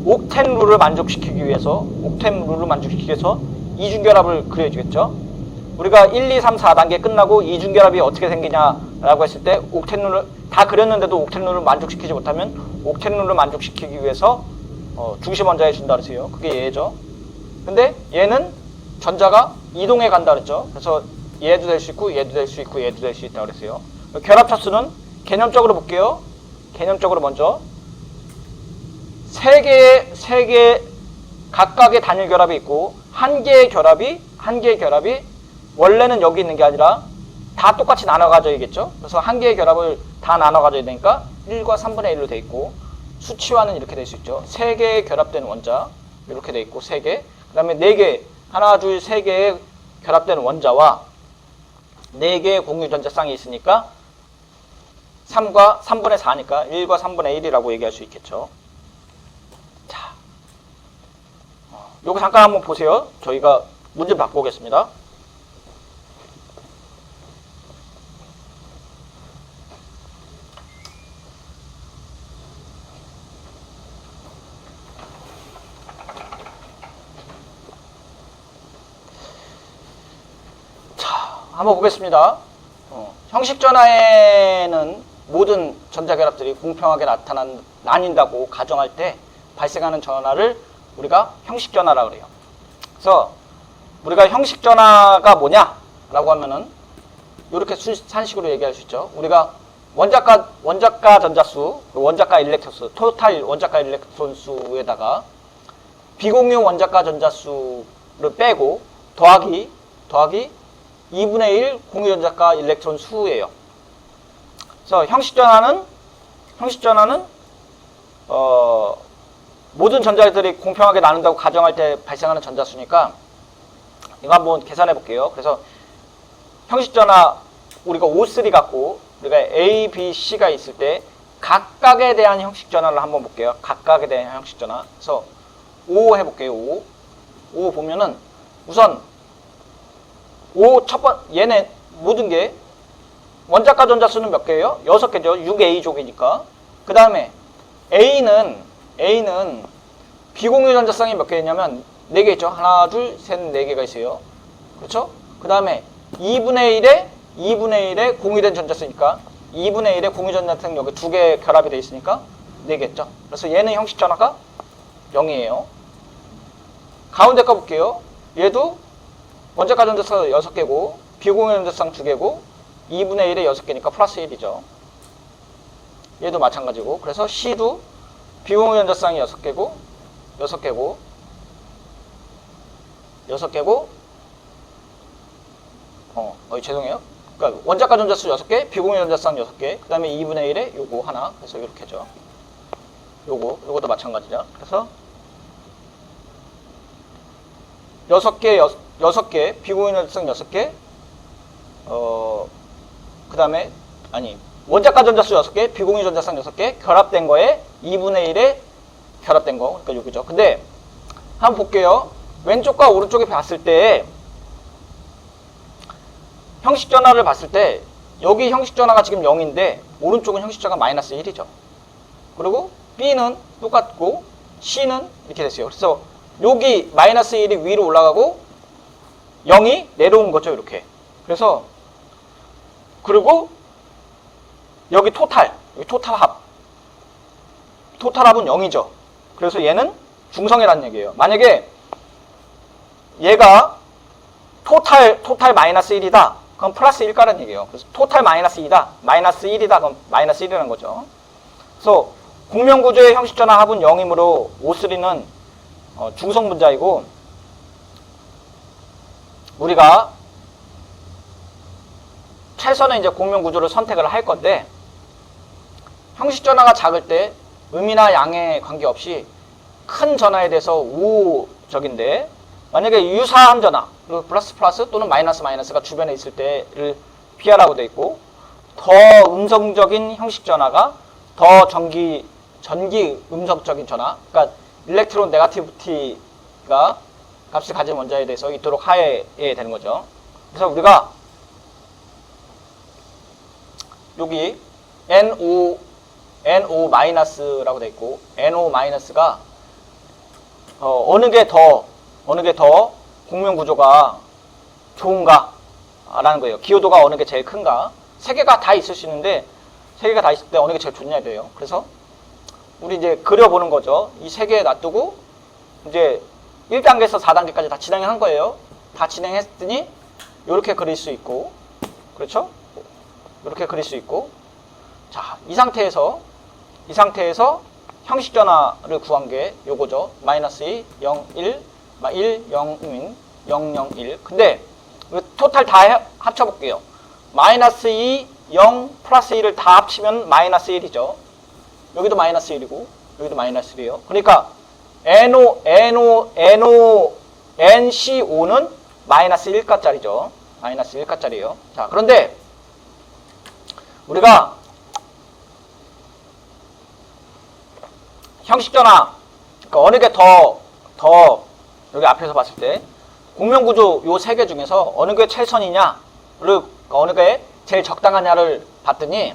옥텐 룰을 만족시키기 위해서 이중결합을 그려주겠죠. 우리가 1, 2, 3, 4단계 끝나고 이중결합이 어떻게 생기냐라고 했을 때 옥텐 룰을 다 그렸는데도 옥텐 룰을 만족시키지 못하면 옥텐 룰을 만족시키기 위해서 중심 원자에 준다 그랬어요. 그게 얘죠. 근데 얘는 전자가 이동해 간다 그랬죠. 그래서 얘도 될 수 있고 얘도 될 수 있고 얘도 될 수 있다 그랬어요. 결합 차수는 개념적으로 볼게요. 개념적으로 먼저 세 개의 각각의 단일 결합이 있고 한 개의 결합이 원래는 여기 있는 게 아니라 다 똑같이 나눠 가져야겠죠. 그래서 한 개의 결합을 다 나눠 가져야 되니까 1과 3분의 1로 돼 있고, 수치화는 이렇게 될 수 있죠. 3개의 결합된 원자 이렇게 돼 있고 3개, 그 다음에 4개, 하나 둘 3개의 결합된 원자와 4개의 공유 전자쌍이 있으니까 3분의 4니까 1과 3분의 1이라고 얘기할 수 있겠죠. 자, 요거 잠깐 한번 보세요. 저희가 문제 바꿔보겠습니다. 한번 보겠습니다. 형식전화에는 모든 전자결합들이 공평하게 나뉜다고 가정할 때 발생하는 전화를 우리가 형식전화라고 그래요. 그래서 우리가 형식전화가 뭐냐라고 하면은 이렇게 산식으로 얘기할 수 있죠. 우리가 원자가 전자수, 원자가 일렉트론수, 토탈 원자가 일렉트론 수에다가 비공유 원자가 전자수를 빼고 더하기 2분의 1 공유 전자가 일렉트론 수예요. 그래서 형식전화는 모든 전자들이 공평하게 나눈다고 가정할 때 발생하는 전자수니까 이거 한번 계산해 볼게요. 그래서 형식전화 우리가 O3 갖고 우리가 A, B, C가 있을 때 각각에 대한 형식전화를 한번 볼게요. 각각에 대한 형식전화. 그래서 O 해볼게요. O 보면은 우선 얘네 모든 게 원자가 전자수는 몇 개예요? 6개죠. 6A족이니까. 그 다음에 A는 비공유 전자쌍이 몇 개냐면 4개 있죠. 하나, 둘, 셋, 4개가 있어요. 그렇죠? 그 다음에 2분의 1에 공유된 전자수니까 2분의 1에 공유 전자쌍 여기 2개 결합이 되어 있으니까 4개죠. 그래서 얘는 형식전화가 0이에요. 가운데 거 볼게요. 얘도 원자가 전자쌍 6개고 비공유 전자쌍 2개고 2분의 1에 6개니까 플러스 1이죠. 얘도 마찬가지고. 그래서 C도 비공유 전자쌍이 6개고 죄송해요. 그러니까 원자가 전자수 6개, 비공유 전자쌍 6개, 그 다음에 2분의 1에 요거 하나. 그래서 이렇게죠. 요것도 마찬가지죠. 그래서 6개, 비공유 전자쌍 6개, 그 다음에, 원자가 전자수 6개, 비공유 전자쌍 6개, 결합된 거에 2분의 1에 결합된 거. 그러니까 여기죠. 근데, 한번 볼게요. 왼쪽과 오른쪽에 봤을 때, 형식전화를 봤을 때, 여기 형식전화가 지금 0인데, 오른쪽은 형식전화가 마이너스 1이죠. 그리고 B는 똑같고, C는 이렇게 됐어요. 그래서, 여기 마이너스 1이 위로 올라가고, 0이 내려온 거죠. 이렇게. 그래서, 그리고, 여기 토탈합은 0이죠. 그래서 얘는 중성이라는 얘기예요. 만약에 얘가 토탈 마이너스 1이다. 그럼 플러스 1가라는 얘기예요. 그래서 토탈 마이너스 2다. 마이너스 1이다. 그럼 마이너스 1이라는 거죠. 그래서 공명구조의 형식전화 합은 0이므로 O3는 중성 분자이고, 우리가 최선의 이제 공명구조를 선택을 할 건데, 형식전화가 작을 때 음이나 양에 관계없이 큰 전화에 대해서 우호적인데, 만약에 유사한 전화, 그리고 플러스 또는 마이너스가 주변에 있을 때를 피하라고 되어 있고, 더 음성적인 형식전화가 더 전기 음성적인 전화, 그러니까 일렉트론 네가티비티가 값을 가진 원자에 대해서 있도록 하해야 되는 거죠. 그래서 우리가 여기 NO 마이너스라고 돼 있고 NO 마이너스가 어느 게 더 공명 구조가 좋은가 라는 거예요. 기여도가 어느 게 제일 큰가. 세 개가 다 있을 수 있는데 세 개가 다 있을 때 어느 게 제일 좋냐 돼요. 그래서 우리 이제 그려보는 거죠. 이 세 개 놔두고 이제 1단계에서 4단계까지 다 진행한 거예요. 다 진행했더니 이렇게 그릴 수 있고, 그렇죠? 이렇게 그릴 수 있고, 자, 이 상태에서 형식 전화를 구한 게 요거죠. 마이너스 2, 0, 1, 1, 0, 0, 0, 1. 근데 토탈 다 합쳐볼게요. 마이너스 2, 0, 플러스 1을 다 합치면 마이너스 1이죠. 여기도 마이너스 1이고, 여기도 마이너스 1이에요. 그러니까 NCO는 마이너스 1가짜리죠. 마이너스 1가짜리예요. 자, 그런데 우리가 형식전화, 그러니까 어느 게 더 여기 앞에서 봤을 때 공명구조 요 세 개 중에서 어느 게 최선이냐를, 어느 게 제일 적당하냐를 봤더니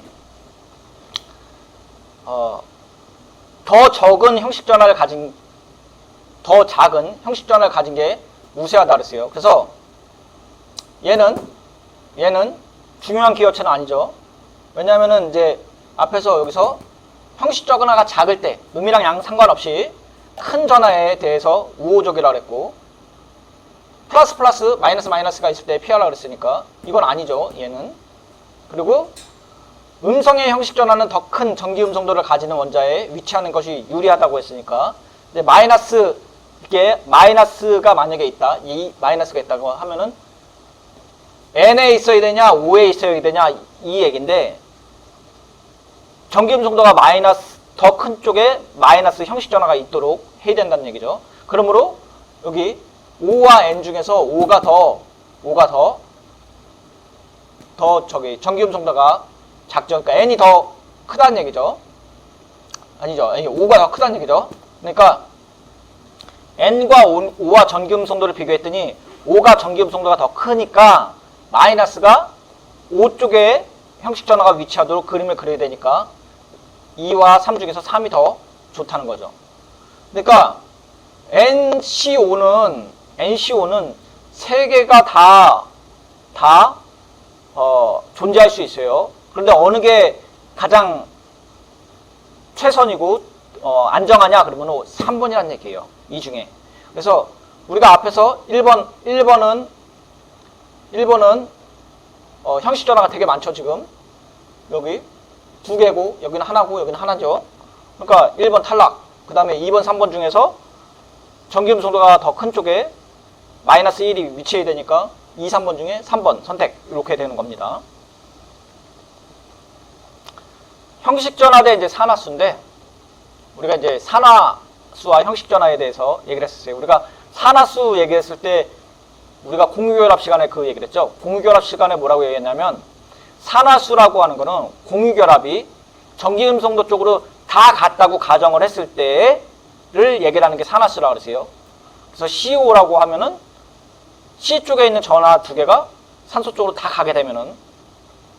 더 작은 형식전화를 가진 게 우세하다 그랬어요. 그래서 얘는 중요한 기여체는 아니죠. 왜냐면은 이제 앞에서 여기서 형식 전화가 작을 때 음이랑 양 상관없이 큰 전화에 대해서 우호적이라고 그랬고, 플러스 마이너스가 있을 때 피하라고 그랬으니까 이건 아니죠, 얘는. 그리고 음성의 형식 전화는 더 큰 전기 음성도를 가지는 원자에 위치하는 것이 유리하다고 했으니까, 이제 이게 마이너스가 만약에 있다, 이 마이너스가 있다고 하면은 N에 있어야 되냐, O에 있어야 되냐, 이 얘기인데, 전기 음성도가 더 큰 쪽에 마이너스 형식 전화가 있도록 해야 된다는 얘기죠. 그러므로 여기 O와 N 중에서 O가 더 전기 음성도가 작죠. 그러니까 N이 더 크다는 얘기죠. 아니죠. O가 더 크다는 얘기죠. 그러니까 N과 O와 전기 음성도를 비교했더니 O가 전기 음성도가 더 크니까 마이너스가 O 쪽에 형식 전화가 위치하도록 그림을 그려야 되니까 2와 3 중에서 3이 더 좋다는 거죠. 그러니까 NCO는 세 개가 다 존재할 수 있어요. 그런데 어느 게 가장 최선이고 안정하냐 그러면 3번이라는 얘기예요. 이 중에. 그래서 우리가 앞에서 1번은 형식 전화가 되게 많죠, 지금. 여기 2개고 여기는 하나고 여기는 하나죠. 그러니까 1번 탈락. 그 다음에 2번, 3번 중에서 전기 음성도가 더 큰 쪽에 마이너스 1이 위치해야 되니까 2, 3번 중에 3번 선택. 이렇게 되는 겁니다. 형식 전화 대 이제 산화수인데, 우리가 이제 산화수와 형식 전화에 대해서 얘기를 했었어요. 우리가 산화수 얘기했을 때 우리가 공유결합 시간에 그 얘기를 했죠. 공유결합 시간에 뭐라고 얘기했냐면, 산화수라고 하는 거는 공유결합이 전기음성도 쪽으로 다 갔다고 가정을 했을 때를 얘기를 하는 게 산화수라고 그랬어요. 그래서 CO라고 하면은 C 쪽에 있는 전화 두 개가 산소 쪽으로 다 가게 되면은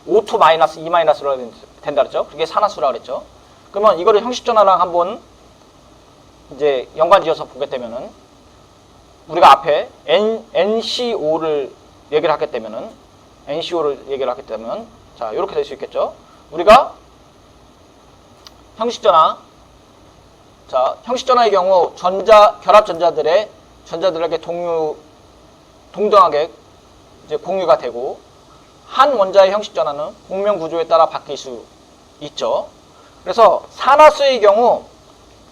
O2 마이너스, E 마이너스로 된다 그랬죠. 그게 산화수라고 그랬죠. 그러면 이거를 형식 전화랑 한번 이제 연관 지어서 보게 되면은, 우리가 앞에 NCO를 얘기를 하게 되면은, 자, 이렇게 될 수 있겠죠. 우리가 형식전화, 자, 형식전화의 경우 결합전자들에게 동등하게 이제 공유가 되고, 한 원자의 형식전화는 공명 구조에 따라 바뀔 수 있죠. 그래서 산화수의 경우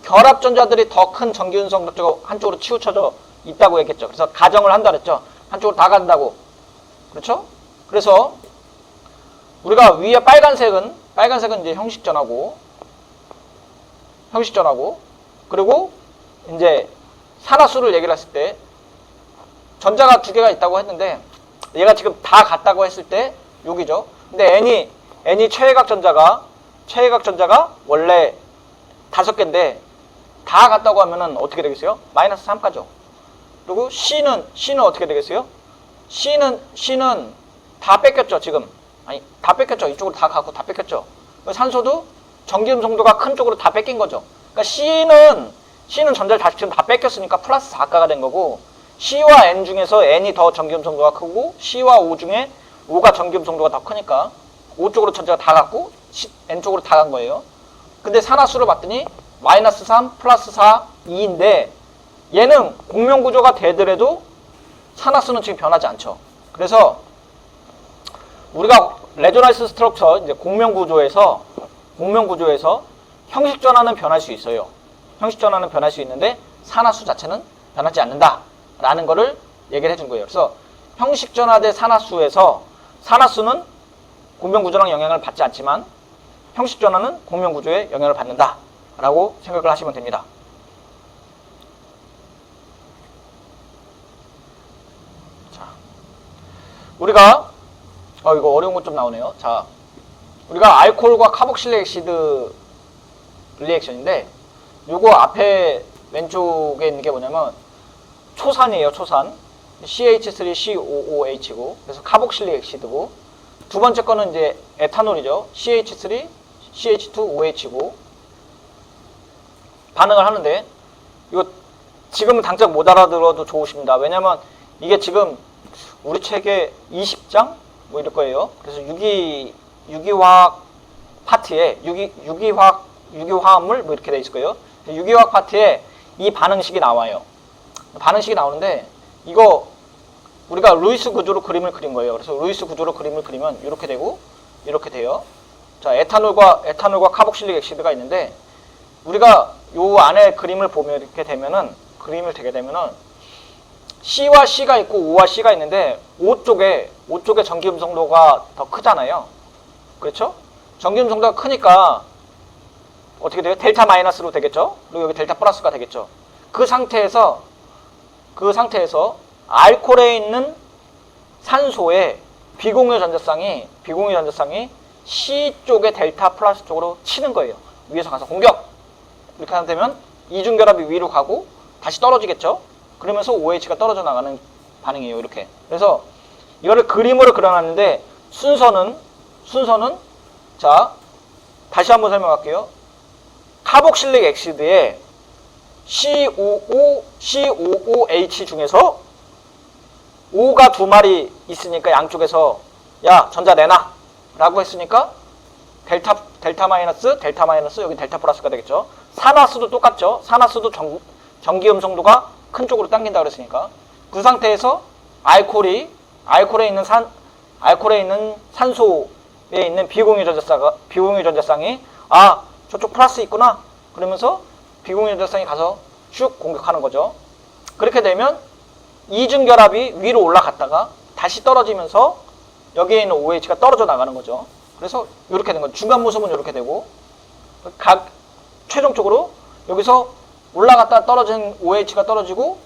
결합전자들이 더 큰 전기 운송도 쪽 한쪽으로 치우쳐져 있다고 했겠죠. 그래서 가정을 한다 그랬죠. 한쪽으로 다 간다고. 그렇죠? 그래서 우리가 위에 빨간색은 이제 형식전하고, 그리고 이제 산화수를 얘기를 했을 때 전자가 두 개가 있다고 했는데, 얘가 지금 다 같다고 했을 때 여기죠. 근데 N이 최외각 전자가 원래 5개인데 다 같다고 하면은 어떻게 되겠어요? 마이너스 3 가죠. 그리고 C는 어떻게 되겠어요? C는 다 뺏겼죠, 지금. 아니, 다 뺏겼죠. 이쪽으로 다 갖고 다 뺏겼죠. 산소도 전기음 성도가 큰 쪽으로 다 뺏긴 거죠. 그러니까 C는 전자를 다 지금 다 뺏겼으니까 플러스 4가가 된 거고, C와 N 중에서 N이 더 전기음 성도가 크고, C와 O 중에 O가 전기음 성도가 더 크니까 O 쪽으로 전자가 다 갔고 N 쪽으로 다 간 거예요. 근데 산화수를 봤더니 마이너스 3, 플러스 4, 2인데 얘는 공명구조가 되더라도 산화수는 지금 변하지 않죠. 그래서 우리가 레조넌스 스트럭처 이제 공명구조에서 형식 전환은 변할 수 있어요. 형식 전환은 변할 수 있는데 산화수 자체는 변하지 않는다라는 거를 얘기를 해준 거예요. 그래서 형식 전환된 산화수에서 산화수는 공명구조랑 영향을 받지 않지만 형식 전환은 공명구조에 영향을 받는다라고 생각을 하시면 됩니다. 자, 우리가 이거 어려운 것 좀 나오네요. 자, 우리가 알코올과 카복실릭 액시드 리액션인데 요거 앞에 왼쪽에 있는 게 뭐냐면 초산이에요. 초산. CH3COOH고 그래서 카복실릭 액시드고, 두 번째 거는 이제 에탄올이죠. CH3 CH2OH고 반응을 하는데 이거 지금은 당장 못 알아들어도 좋으십니다. 왜냐면 이게 지금 우리 책에 20장 뭐 이럴 거예요. 그래서 유기화학 파트에 유기화합물 뭐 이렇게 돼 있을 거예요. 유기화학 파트에 이 반응식이 나와요. 반응식이 나오는데 이거 우리가 루이스 구조로 그림을 그린 거예요. 그래서 루이스 구조로 그림을 그리면 이렇게 되고 이렇게 돼요. 자, 에탄올과 카복실릭 액시드가 있는데 우리가 요 안에 그림을 보면 이렇게 되면은 C와 C가 있고 O와 C가 있는데 O 쪽에 전기음 성도가 더 크잖아요. 그렇죠? 전기음 성도가 크니까 어떻게 돼요? 델타 마이너스로 되겠죠? 그리고 여기 델타 플러스가 되겠죠. 그 상태에서 알코올에 있는 산소의 비공유 전자쌍이 C 쪽의 델타 플러스 쪽으로 치는 거예요. 위에서 가서 공격! 이렇게 하면 되면 이중결합이 위로 가고 다시 떨어지겠죠? 그러면서 OH가 떨어져 나가는 반응이에요. 이렇게. 그래서 이거를 그림으로 그려놨는데 순서는 자, 다시 한번 설명할게요. 카복실릭 액시드에 COOH 중에서 O가 두 마리 있으니까 양쪽에서 야, 전자 내놔 라고 했으니까 델타 마이너스 여기 델타 플러스가 되겠죠. 산화수도 똑같죠. 산화수도 전기음 성도가 큰 쪽으로 당긴다 그랬으니까 그 상태에서 알코올에 있는 산소에 있는 비공유 전자쌍이 아, 저쪽 플러스 있구나 그러면서 비공유 전자쌍이 가서 쭉 공격하는 거죠. 그렇게 되면 이중결합이 위로 올라갔다가 다시 떨어지면서 여기에 있는 OH가 떨어져 나가는 거죠. 그래서 이렇게 되는 거죠. 중간 모습은 이렇게 되고 최종적으로 여기서 올라갔다 떨어진 OH가 떨어지고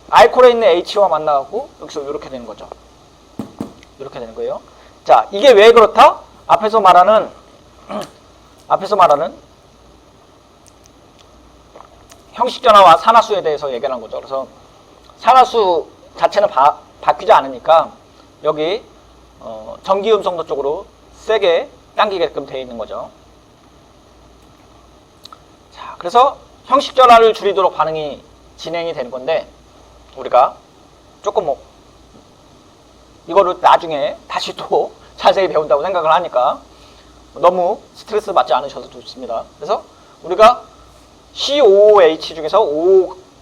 알코올에 있는 H와 만나갖고 여기서 이렇게 되는 거죠. 이렇게 되는 거예요. 자, 이게 왜 그렇다? 앞에서 말하는 형식전화와 산화수에 대해서 얘기하는 거죠. 그래서 산화수 자체는 바뀌지 않으니까 여기 전기음 성도 쪽으로 세게 당기게끔 되어 있는 거죠. 자, 그래서 형식전화를 줄이도록 반응이 진행이 되는 건데 우리가 조금 이거를 나중에 다시 또 자세히 배운다고 생각을 하니까 너무 스트레스 받지 않으셔도 좋습니다. 그래서 우리가 COOH 중에서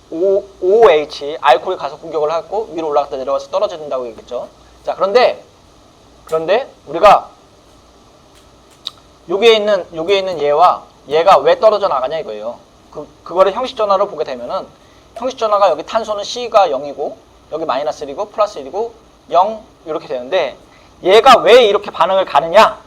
OOH 알코올이 가서 공격을 하고 위로 올라갔다 내려와서 떨어진다고 얘기했죠. 자, 그런데 우리가 여기에 있는 얘가 왜 떨어져 나가냐 이거예요. 그거를 형식 전화로 보게 되면은 형식 전화가 여기 탄소는 C가 0이고 여기 마이너스 1이고 플러스 1이고 0 이렇게 되는데 얘가 왜 이렇게 반응을 가느냐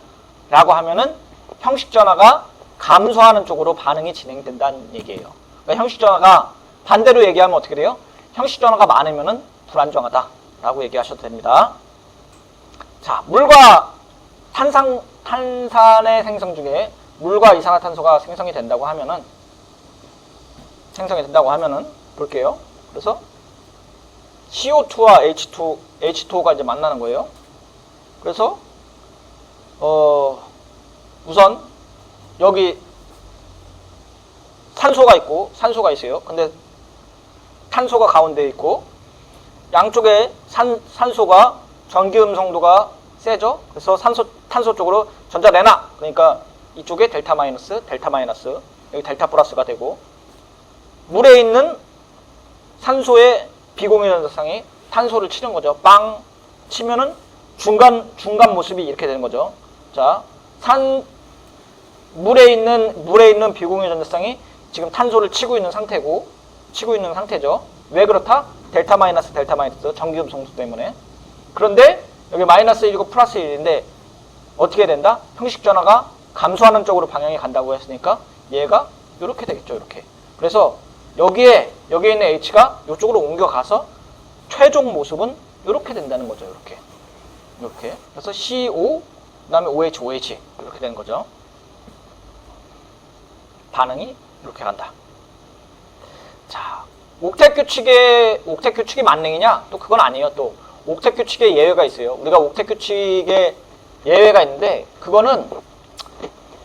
라고 하면은 형식 전화가 감소하는 쪽으로 반응이 진행된다는 얘기예요. 그러니까 형식 전화가 반대로 얘기하면 어떻게 돼요? 형식 전화가 많으면은 불안정하다 라고 얘기하셔도 됩니다. 자, 물과 탄산의 생성 중에 물과 이산화탄소가 생성이 된다고 하면은 볼게요. 그래서 CO2와 H2O가 이제 만나는 거예요. 그래서 우선 여기 산소가 있어요. 근데 탄소가 가운데 있고 양쪽에 산소가 전기음성도가 세죠. 그래서 탄소 쪽으로 전자 내놔. 그러니까 이쪽에 델타 마이너스, 여기 델타 플러스가 되고, 물에 있는 산소의 비공유 전자쌍이 탄소를 치는 거죠. 빵 치면은 중간 모습이 이렇게 되는 거죠. 자, 물에 있는 비공유 전자쌍이 지금 탄소를 치고 있는 상태죠. 왜 그렇다? 델타 마이너스 전기음성도 때문에. 그런데 여기 마이너스 1이고 플러스 1인데 어떻게 된다? 형식 전화가 감소하는 쪽으로 방향이 간다고 했으니까 얘가 이렇게 되겠죠. 이렇게. 그래서 여기에 있는 H가 이쪽으로 옮겨가서 최종 모습은 이렇게 된다는 거죠. 이렇게. 그래서 CO 그다음에 OH 이렇게 되는 거죠. 반응이 이렇게 간다. 자, 옥텟 규칙이 만능이냐? 또 그건 아니에요. 또 옥텟 규칙의 예외가 있어요. 우리가 옥텟 규칙의 예외가 있는데 그거는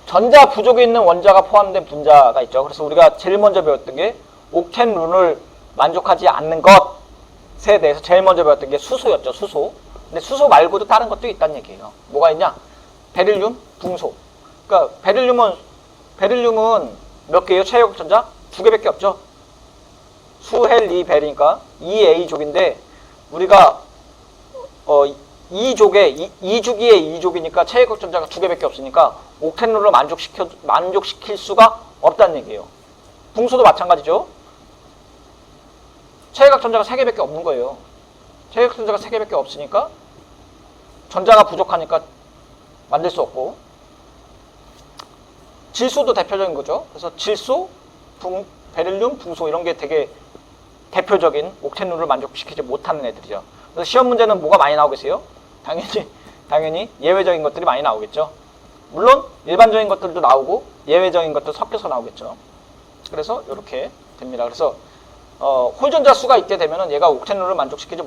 전자 부족이 있는 원자가 포함된 분자가 있죠. 그래서 우리가 제일 먼저 배웠던 게 옥텟 룰을 만족하지 않는 것에 대해서 제일 먼저 배웠던 게 수소였죠. 수소. 근데 수소 말고도 다른 것도 있다는 얘기예요. 뭐가 있냐? 베릴륨, 붕소. 그러니까 베릴륨은 몇 개예요? 최애국 전자? 2개밖에 없죠. 수헬리벨이니까 2A족인데 우리가 2주기에 2족이니까 최애국 전자가 2개밖에 없으니까 옥텟 룰로 만족시킬 수가 없다는 얘기예요. 붕소도 마찬가지죠. 최애각 전자가 3개밖에 없는 거예요. 최애각 전자가 3개밖에 없으니까 전자가 부족하니까 만들 수 없고, 질소도 대표적인 거죠. 그래서 질소, 베릴륨, 붕소 이런 게 되게 대표적인 옥텟 룰을 만족시키지 못하는 애들이죠. 그래서 시험 문제는 뭐가 많이 나오겠어요? 당연히 예외적인 것들이 많이 나오겠죠. 물론 일반적인 것들도 나오고 예외적인 것도 섞여서 나오겠죠. 그래서 이렇게 됩니다. 그래서 홀전자 수가 있게 되면은 얘가 옥텟 룰을 만족시키지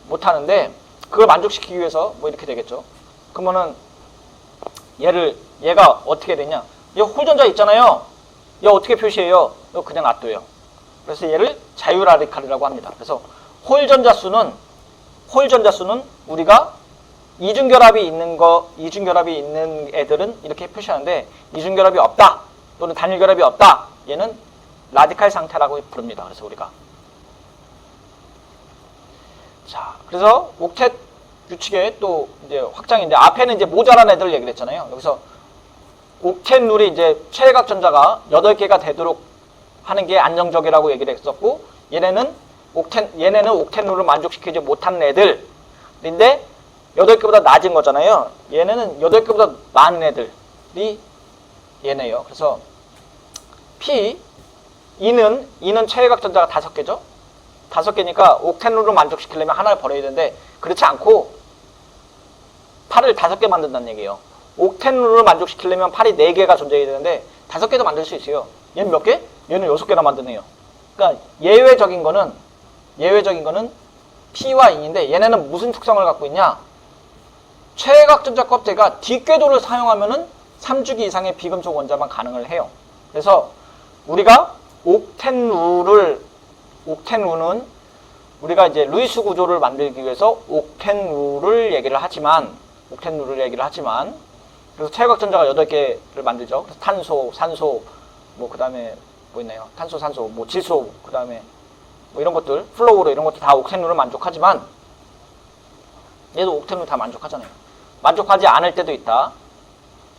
못하는데 그걸 만족시키기 위해서 뭐 이렇게 되겠죠. 그러면은 얘가 어떻게 되냐? 얘 홀전자 있잖아요. 얘 어떻게 표시해요? 이거 그냥 놔둬요. 그래서 얘를 자유라디칼이라고 합니다. 그래서 홀전자 수는 우리가 이중결합이 있는 애들은 이렇게 표시하는데 이중결합이 없다 또는 단일결합이 없다. 얘는 라디칼 상태라고 부릅니다. 그래서 우리가 자, 그래서 옥텟 규칙의 또 이제 확장인데 앞에는 이제 모자란 애들 얘기를 했잖아요. 여기서 옥텟 룰이 이제 최애각 전자가 8개가 되도록 하는 게 안정적이라고 얘기를 했었고, 얘네는 옥텟 룰을 만족시키지 못하는 애들인데 8개보다 낮은 거잖아요. 얘네는 8개보다 많은 애들이 얘네예요. 그래서 E는 최애각 전자가 5개죠. 5개니까 옥텟 룰을 만족시키려면 하나를 버려야 되는데 그렇지 않고 8을 5개 만든다는 얘기예요. 옥텟 룰을 만족시키려면 8이 4개가 존재해야 되는데 5개도 만들 수 있어요. 얘는 몇 개? 얘는 6개나 만드네요. 그러니까 예외적인 거는 P와 E인데 얘네는 무슨 특성을 갖고 있냐? 최애각 전자 껍질가 뒷궤도를 사용하면은 3주기 이상의 비금속 원자만 가능을 해요. 그래서 우리가 옥텟 룰은 우리가 이제 루이스 구조를 만들기 위해서 옥텟 룰을 얘기를 하지만 그래서 최애각 전자가 8개를 만들죠. 그래서 탄소, 산소, 뭐 그다음에 뭐 있나요? 탄소, 산소, 뭐 질소, 그다음에 뭐 이런 것들, 플로우로 이런 것들 다 옥텟 룰을 만족하지만 얘도 옥텟 룰 다 만족하잖아요. 만족하지 않을 때도 있다.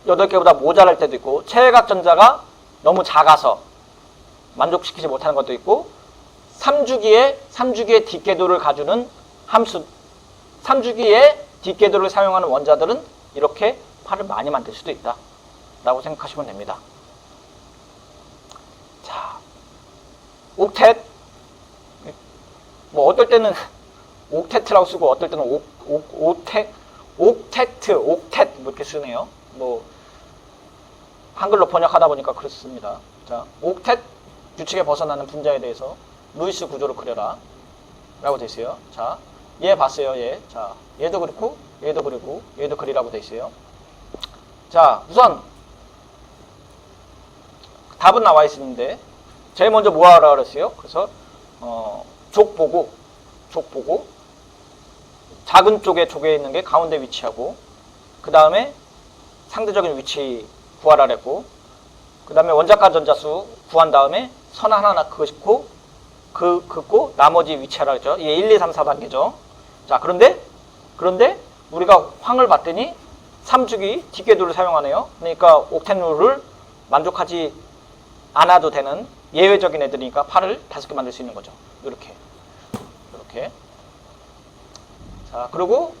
8개보다 모자랄 때도 있고, 최애각 전자가 너무 작아서 만족시키지 못하는 것도 있고, 3주기의 뒷궤도를 가주는 함수, 3주기의 뒷궤도를 사용하는 원자들은 이렇게 팔을 많이 만들 수도 있다 라고 생각하시면 됩니다. 자, 옥텟, 뭐 어떨 때는 옥테트라고 쓰고 어떨 때는 옥텟 뭐 이렇게 쓰네요. 뭐 한글로 번역하다 보니까 그렇습니다. 자, 옥텟 규칙에 벗어나는 분자에 대해서 루이스 구조를 그려라 라고 되어 있어요. 자, 얘 봤어요. 얘. 자, 얘도 그렇고 얘도 그리고 얘도 그리라고 돼 있어요. 자, 우선 답은 나와 있는데 제일 먼저 뭐 하라 그랬어요? 그래서 족 보고 작은 쪽에 조개에 있는 게 가운데 위치하고 그 다음에 상대적인 위치 구하라 그랬고 그 다음에 원자과 전자수 구한 다음에 선 하나 긋고 긋고 나머지 위치하라 그랬죠. 이게 1, 2, 3, 4단계죠. 자, 그런데 우리가 황을 봤더니 3주기 뒷궤도를 사용하네요. 그러니까 옥텐 룰을 만족하지 않아도 되는 예외적인 애들이니까 8을 5개 만들 수 있는 거죠. 이렇게. 자, 그리고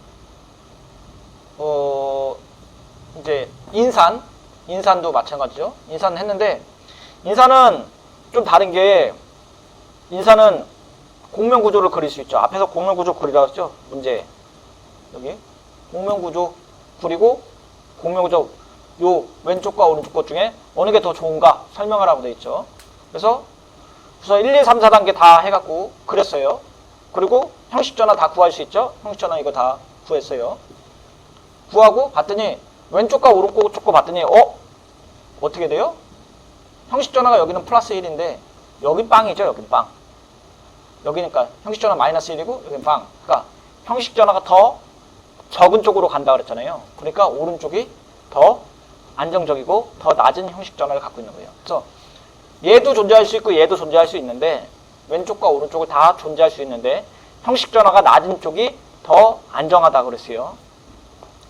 이제 인산도 마찬가지죠. 인산 했는데 인산은 좀 다른 게 인산은 공면구조를 그릴 수 있죠. 앞에서 공면구조 그리라고 했죠. 문제 여기 공면구조 그리고 공면구조 요 왼쪽과 오른쪽 것 중에 어느 게 더 좋은가 설명하라고 되어 있죠. 그래서 우선 1, 2, 3, 4단계 다 해갖고 그렸어요. 그리고 형식전화 다 구할 수 있죠. 형식전화 이거 다 구했어요. 구하고 봤더니 왼쪽과 오른쪽 거 봤더니 어떻게 돼요? 형식전화가 여기는 플러스 1인데 여긴 빵이죠. 여긴 빵. 여기니까 형식전화 마이너스 1이고 여긴 빵. 그러니까 형식전화가 더 적은 쪽으로 간다 그랬잖아요. 그러니까 오른쪽이 더 안정적이고 더 낮은 형식전화를 갖고 있는 거예요. 그래서 얘도 존재할 수 있고 얘도 존재할 수 있는데 왼쪽과 오른쪽을 다 존재할 수 있는데 형식전화가 낮은 쪽이 더 안정하다 그랬어요.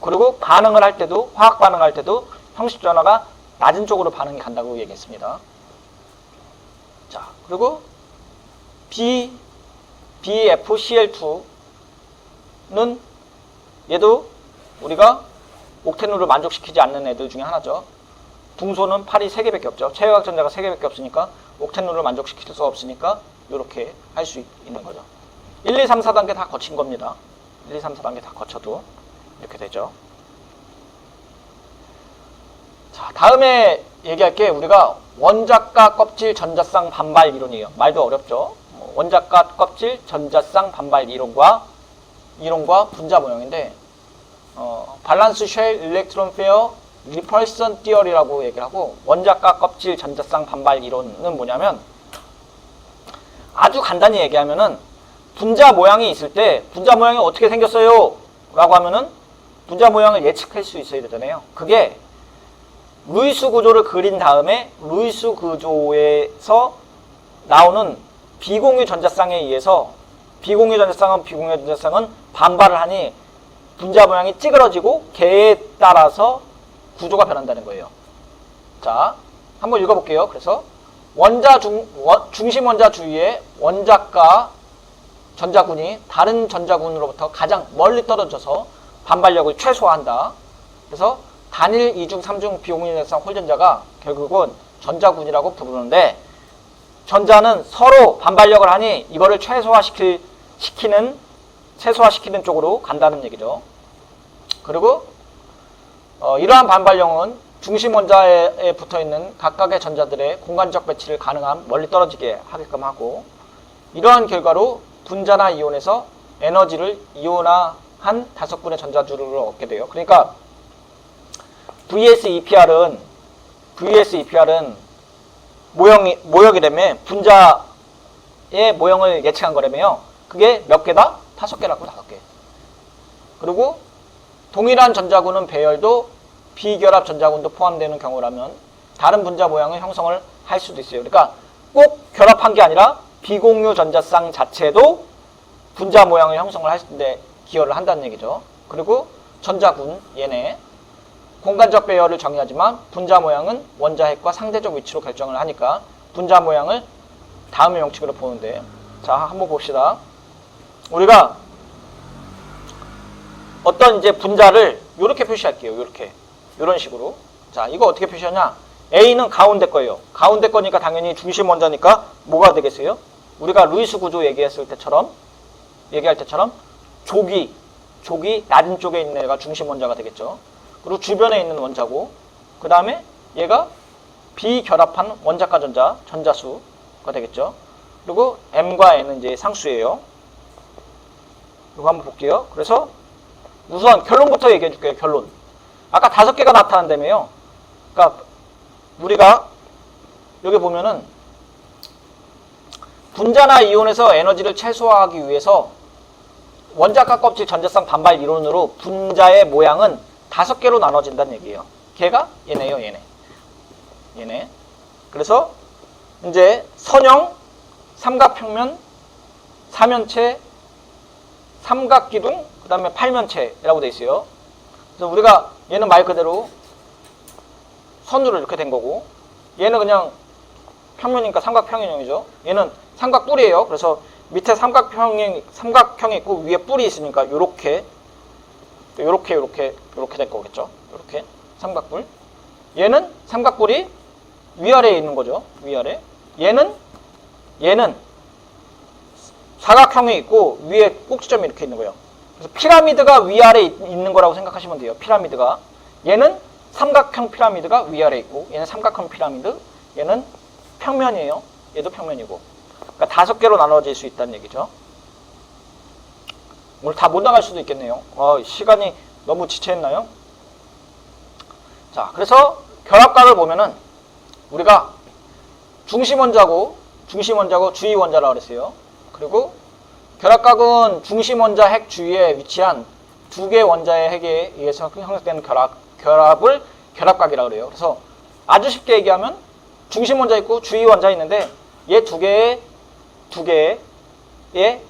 그리고 반응을 할 때도 화학 반응할 때도 형식전화가 낮은 쪽으로 반응이 간다고 얘기했습니다. 자, 그리고 BFCl2는 얘도 우리가 옥텐룰을 만족시키지 않는 애들 중에 하나죠. 둥소는 8이 3개밖에 없죠. 최외곽 전자가 3개밖에 없으니까 옥텐룰을 만족시킬 수 없으니까 이렇게 할 수 있는 거죠. 1, 2, 3, 4단계 다 거친 겁니다. 1, 2, 3, 4단계 다 거쳐도 이렇게 되죠. 자, 다음에 얘기할 게 우리가 원자과 껍질 전자쌍 반발 이론이에요. 말도 어렵죠. 원자과 껍질 전자쌍 반발 이론과 분자 모형인데 밸런스 쉘 일렉트론 페어 리펄선 띠어리라고 얘기를 하고 원자과 껍질 전자쌍 반발 이론은 뭐냐면 아주 간단히 얘기하면은 분자 모양이 있을 때 분자 모양이 어떻게 생겼어요? 라고 하면은 분자 모양을 예측할 수 있어야 되잖아요. 그게 루이스 구조를 그린 다음에 루이스 구조에서 나오는 비공유 전자쌍에 의해서 비공유 전자쌍은 반발을 하니 분자 모양이 찌그러지고 걔에 따라서 구조가 변한다는 거예요. 자, 한번 읽어볼게요. 그래서 중심 원자 주위에 원자과 전자군이 다른 전자군으로부터 가장 멀리 떨어져서 반발력을 최소화한다. 그래서 단일 2중, 3중 비공유 전자쌍 홀전자가 결국은 전자군이라고 부르는데 전자는 서로 반발력을 하니 이거를 최소화시키는 쪽으로 간다는 얘기죠. 그리고 이러한 반발력은 중심 원자에 붙어있는 각각의 전자들의 공간적 배치를 가능한 멀리 떨어지게 하게끔 하고 이러한 결과로 분자나 이온에서 에너지를 이온화한 5군의 전자주를 얻게 돼요. 그러니까 VS-EPR은 모형이라며 분자의 모형을 예측한 거라며요. 그게 몇 개다? 5개라고 5개. 그리고 동일한 전자군은 배열도 비결합 전자군도 포함되는 경우라면 다른 분자 모양의 형성을 할 수도 있어요. 그러니까 꼭 결합한 게 아니라 비공유 전자쌍 자체도 분자 모양을 형성을 할 때 기여를 한다는 얘기죠. 그리고 전자군 얘네 공간적 배열을 정의하지만 분자 모양은 원자핵과 상대적 위치로 결정을 하니까 분자 모양을 다음의 명칭으로 보는데 자, 한번 봅시다. 우리가 어떤 이제 분자를 이렇게 표시할게요. 이런 식으로. 자, 이거 어떻게 표시하냐? A는 가운데 거예요. 가운데 거니까 당연히 중심 원자니까 뭐가 되겠어요? 우리가 루이스 구조 얘기할 때처럼 족이 낮은 쪽에 있는 애가 중심 원자가 되겠죠. 그리고 주변에 있는 원자고 그 다음에 얘가 비결합한 원자과 전자수가 되겠죠. 그리고 M과 N은 이제 상수예요. 이거 한번 볼게요. 그래서 우선 결론부터 얘기해 줄게요. 결론. 아까 5개가 나타난다며요. 그러니까 우리가 여기 보면은 분자나 이온에서 에너지를 최소화하기 위해서 원자핵 껍질 전자쌍 반발 이론으로 분자의 모양은 5개로 나눠진다는 얘기예요. 걔가 얘네요, 얘네. 그래서 이제 선형, 삼각평면, 사면체, 삼각기둥, 그 다음에 팔면체라고 돼 있어요. 그래서 우리가 얘는 말 그대로 선으로 이렇게 된 거고, 얘는 그냥 평면이니까 삼각평형이죠. 얘는 삼각뿔이에요. 그래서 밑에 삼각형이 있고 위에 뿔이 있으니까 요렇게 될 거겠죠. 요렇게 삼각뿔. 얘는 삼각뿔이 위아래에 있는 거죠. 위아래. 얘는 사각형이 있고 위에 꼭지점이 이렇게 있는 거예요. 그래서 피라미드가 위아래에 있는 거라고 생각하시면 돼요. 피라미드가. 얘는 삼각형 피라미드가 위아래에 있고 얘는 삼각형 피라미드. 얘는 평면이에요. 얘도 평면이고. 그러니까 5개로 나눠질 수 있다는 얘기죠. 오늘 다 못 나갈 수도 있겠네요. 시간이 너무 지체했나요? 자, 그래서 결합각을 보면은 우리가 중심원자고 주위원자라고 그랬어요. 그리고 결합각은 중심원자 핵 주위에 위치한 2개 원자의 핵에 의해서 형성되는 결합을 결합각이라고 그래요. 그래서 아주 쉽게 얘기하면 중심원자 있고 주위원자 있는데 얘 2개의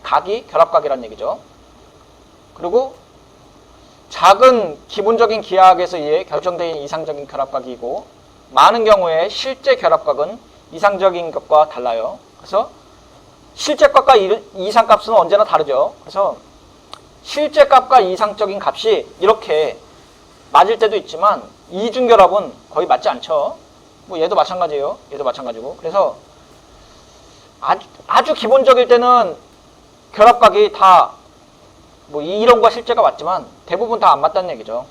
각이 결합각이라는 얘기죠. 그리고 작은 기본적인 기하학에서 의해 결정된 이상적인 결합각이고 많은 경우에 실제 결합각은 이상적인 것과 달라요. 그래서 실제 값과 이상값은 언제나 다르죠. 그래서 실제 값과 이상적인 값이 이렇게 맞을 때도 있지만 이중결합은 거의 맞지 않죠. 뭐 얘도 마찬가지예요. 얘도 마찬가지고. 그래서 아주 기본적일 때는 결합각이 다 뭐 이론과 실제가 맞지만 대부분 다 안 맞다는 얘기죠.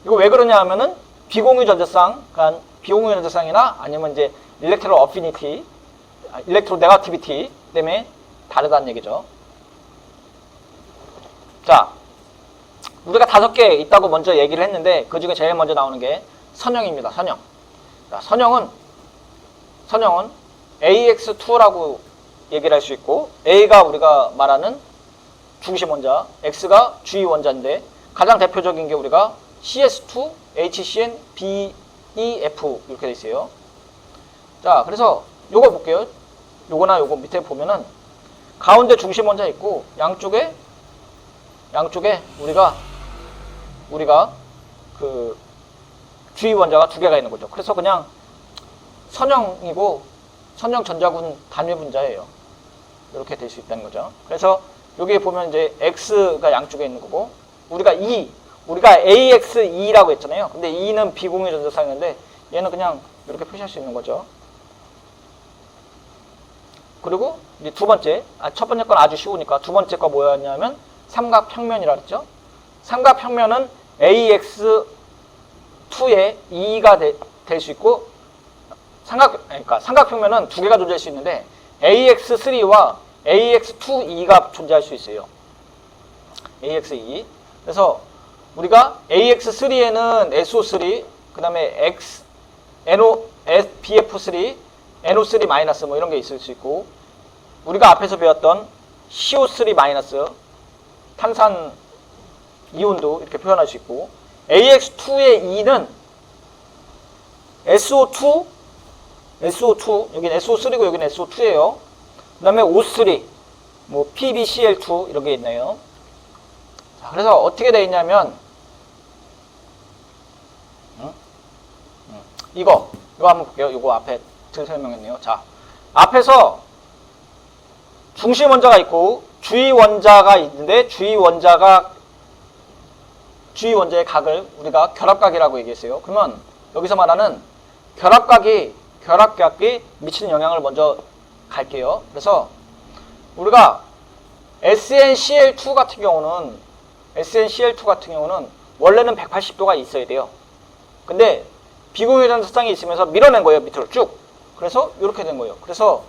이거 왜 그러냐 하면은 비공유 전자쌍, 그러니까 비공유 전자쌍이나 아니면 이제 일렉트로 어피니티, 일렉트로 네거티비티 때문에 다르다는 얘기죠. 자, 우리가 5개 있다고 먼저 얘기를 했는데 그 중에 제일 먼저 나오는 게 선형입니다. 선형. 자, 선형은 AX2라고 얘기를 할 수 있고 A가 우리가 말하는 중심 원자, X가 주위 원자인데 가장 대표적인 게 우리가 CS2, HCN, BEF 이렇게 돼 있어요. 자, 그래서 요거 볼게요. 요거나 요거 밑에 보면은 가운데 중심 원자 있고 양쪽에 우리가 그 주위 원자가 2개가 있는 거죠. 그래서 그냥 선형이고 선형 전자군 단위 분자예요. 이렇게 될 수 있다는 거죠. 그래서 여기 보면 이제 X가 양쪽에 있는 거고 우리가 AX2라고 했잖아요. 근데 2는 비공유 전자쌍인데 얘는 그냥 이렇게 표시할 수 있는 거죠. 그리고 이제 첫 번째 건 아주 쉬우니까 두 번째 거 뭐였냐면 삼각평면이라 그랬죠. 삼각평면은 AX2에 2가 될 수 있고 그러니까 삼각평면은 2개가 존재할 수 있는데 AX3와 AX2E가 존재할 수 있어요. AX2. 그래서 우리가 AX3에는 SO3, 그 다음에 BF3, NO3 마이너스 뭐 이런 게 있을 수 있고 우리가 앞에서 배웠던 CO3 마이너스 탄산 이온도 이렇게 표현할 수 있고 AX2의 E는 SO2 여기는 SO3고 여기는 SO2예요. 그 다음에 O3 뭐 PbCl2 이런 게 있네요. 자, 그래서 어떻게 돼 있냐면 이거 한번 볼게요. 이거 앞에 설명했네요. 자, 앞에서 중심 원자가 있고 주위 원자가 있는데 주위 원자의 각을 우리가 결합각이라고 얘기했어요. 그러면 여기서 말하는 결합각이 미치는 영향을 먼저 갈게요. 그래서 우리가 SnCl2 같은 경우는 원래는 180도가 있어야 돼요. 근데 비공유 전자쌍이 있으면서 밀어낸 거예요. 밑으로 쭉. 그래서 이렇게 된 거예요. 그래서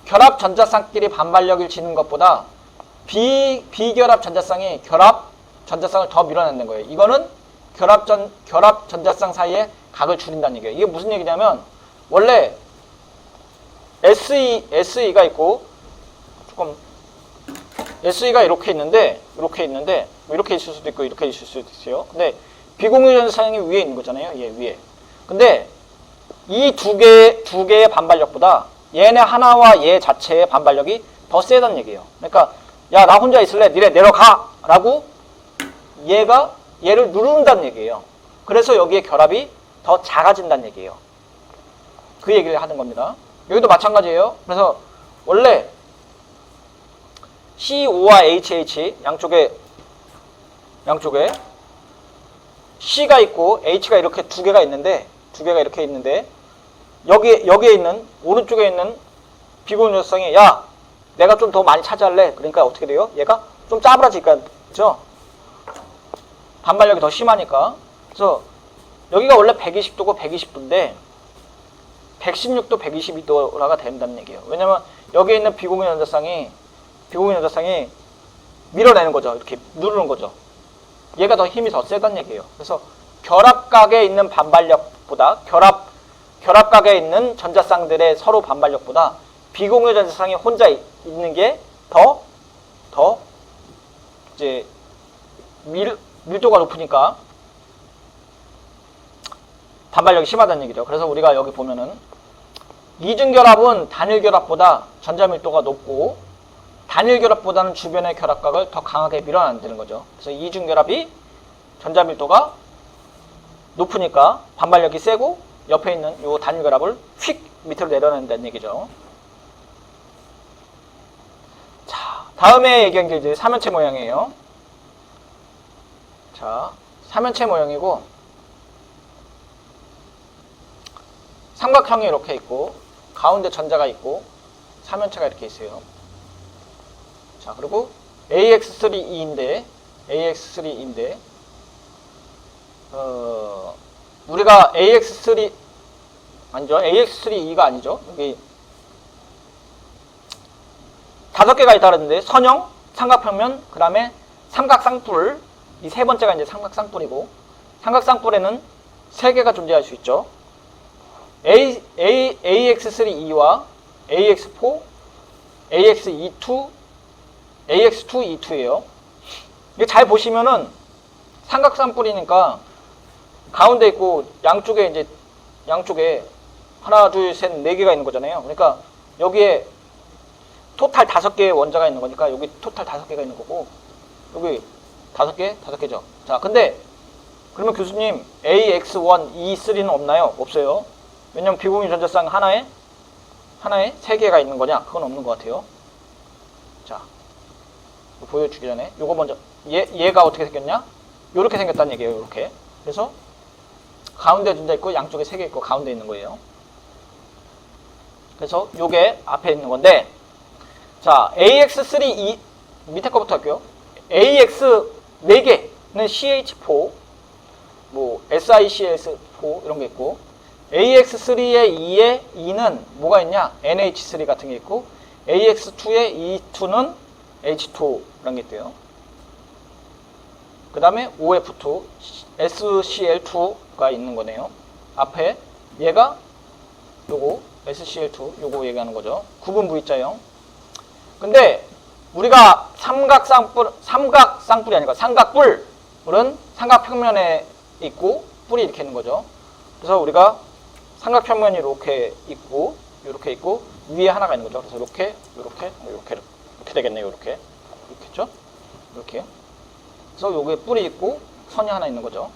결합 전자쌍끼리 반발력을 지는 것보다 비결합 전자쌍이 결합 전자쌍을 더 밀어낸다는 거예요. 이거는 결합 전자쌍 사이에 각을 줄인다는 얘기예요. 이게 무슨 얘기냐면 원래 SE가 있고 조금 SE가 이렇게 있는데 이렇게 있을 수도 있고 이렇게 있을 수도 있어요. 근데 비공유 전자쌍이 위에 있는 거잖아요. 얘 위에. 근데 이 두 개의 반발력보다 얘네 하나와 얘 자체의 반발력이 더 세다는 얘기예요. 그러니까 야, 나 혼자 있을래? 니네 내려가! 라고 얘가 얘를 누른다는 얘기예요. 그래서 여기에 결합이 더 작아진다는 얘기예요. 그 얘기를 하는 겁니다. 여기도 마찬가지예요. 그래서 원래 CO와 HH 양쪽에 C가 있고 H가 이렇게 두 개가 이렇게 있는데 여기에 있는 오른쪽에 있는 비공유 전자쌍이 야, 내가 좀 더 많이 차지할래. 그러니까 어떻게 돼요? 얘가 좀 짜부라지니까, 그죠? 반발력이 더 심하니까. 그래서 여기가 원래 120도고 120도인데 116도, 122도가 된다는 얘기예요. 왜냐면 여기에 있는 비공유 전자쌍이 밀어내는 거죠. 이렇게 누르는 거죠. 얘가 더 힘이 더 세다는 얘기예요. 그래서 결합각에 있는 반발력보다 결합각에 있는 전자쌍들의 서로 반발력보다 비공유 전자쌍이 혼자 있는 게 더 이제 밀도가 높으니까 반발력이 심하다는 얘기죠. 그래서 우리가 여기 보면은 이중결합은 단일결합보다 전자밀도가 높고 단일결합보다는 주변의 결합각을 더 강하게 밀어낸다는 거죠. 그래서 이중결합이 전자밀도가 높으니까 반발력이 세고 옆에 있는 요 단일결합을 휙 밑으로 내려낸다는 얘기죠. 자, 다음에 얘기한 게 이제 삼연체 모양이에요. 자, 삼연체 모양이고 삼각형이 이렇게 있고 가운데 전자가 있고 삼연체가 이렇게 있어요. 자, 그리고 AX3E인데 우리가 AX3E가 아니죠. 여기 5개가 있다 그랬는데 선형, 삼각평면, 그 다음에 삼각쌍뿔, 이 세 번째가 이제 삼각쌍뿔이고 삼각쌍뿔에는 3개가 존재할 수 있죠. AX3E와 AX4, AX2, AX2E2예요. 이게 잘 보시면은 삼각쌍뿔이니까 가운데 있고 양쪽에 하나, 둘, 셋, 4개가 있는 거잖아요. 그러니까 여기에 토탈 5개의 원자가 있는 거니까 여기 토탈 5개가 있는 거고 여기 5개죠. 자, 근데 그러면 교수님 AX1, E3는 없나요? 없어요. 왜냐면 비공유 전자쌍 하나에 3개가 있는 거냐? 그건 없는 것 같아요. 자, 보여주기 전에 요거 먼저 얘가 어떻게 생겼냐? 요렇게 생겼다는 얘기예요. 요렇게. 그래서 가운데 전자 있고 양쪽에 3개 있고 가운데 있는 거예요. 그래서 요게 앞에 있는 건데 자, AX3E 밑에 거부터 할게요. AX 4개는 CH4 뭐 SiCS4 이런 게 있고 AX3의 2에 2는 뭐가 있냐? NH3 같은 게 있고 AX2의 E2는 H2 이런 게 있대요. 그 다음에 OF2, SCl2가 있는 거네요. 앞에 얘가 요거 SCl2 요거 얘기하는 거죠. 구분 V자형. 근데 우리가 삼각쌍뿔이 아니고 삼각뿔은 삼각평면에 있고 뿔이 이렇게 있는 거죠. 그래서 우리가 삼각평면이 이렇게 있고 위에 하나가 있는 거죠. 그래서 이렇게 되겠네요. 이렇게 있죠. 이렇게. 그래서 여기에 뿔이 있고 선이 하나 있는 거죠.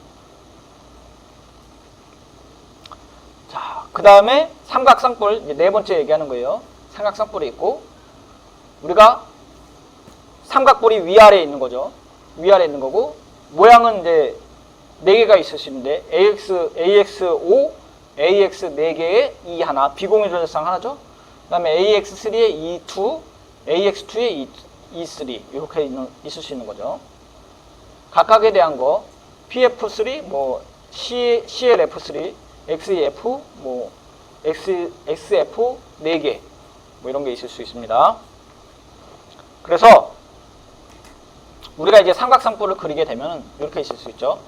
자, 그 다음에 삼각쌍뿔 이제 4번째 얘기하는 거예요. 삼각쌍뿔이 있고 우리가 삼각뿔이 위아래에 있는 거죠. 위아래에 있는 거고 모양은 이제 4개가 있을 수 있는데 AX5, AX 4개에 E 하나, 비공유 전자쌍 하나죠. 그 다음에 AX3에 E2, AX2에 E3 이렇게 있을 수 있는 거죠. 각각에 대한 거 PF3, 뭐 CLF3, XEF, 뭐 XF 4개 뭐 이런 게 있을 수 있습니다. 그래서 우리가 이제 삼각상포를 그리게 되면 이렇게 있을 수 있죠.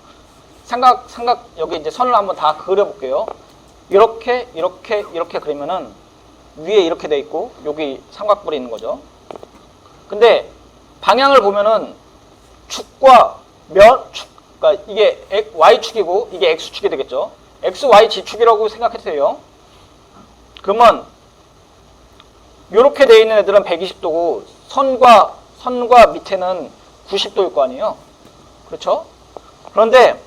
삼각 여기 이제 선을 한번 다 그려볼게요. 이렇게 그리면은 위에 이렇게 돼 있고 여기 삼각뿔이 있는 거죠. 근데 방향을 보면은 축과 그러니까 이게 y축이고 이게 x축이 되겠죠. x, y, g축이라고 생각해도 돼요. 그러면 이렇게 돼 있는 애들은 120도고 선과 밑에는 90도일 거 아니에요. 그렇죠? 그런데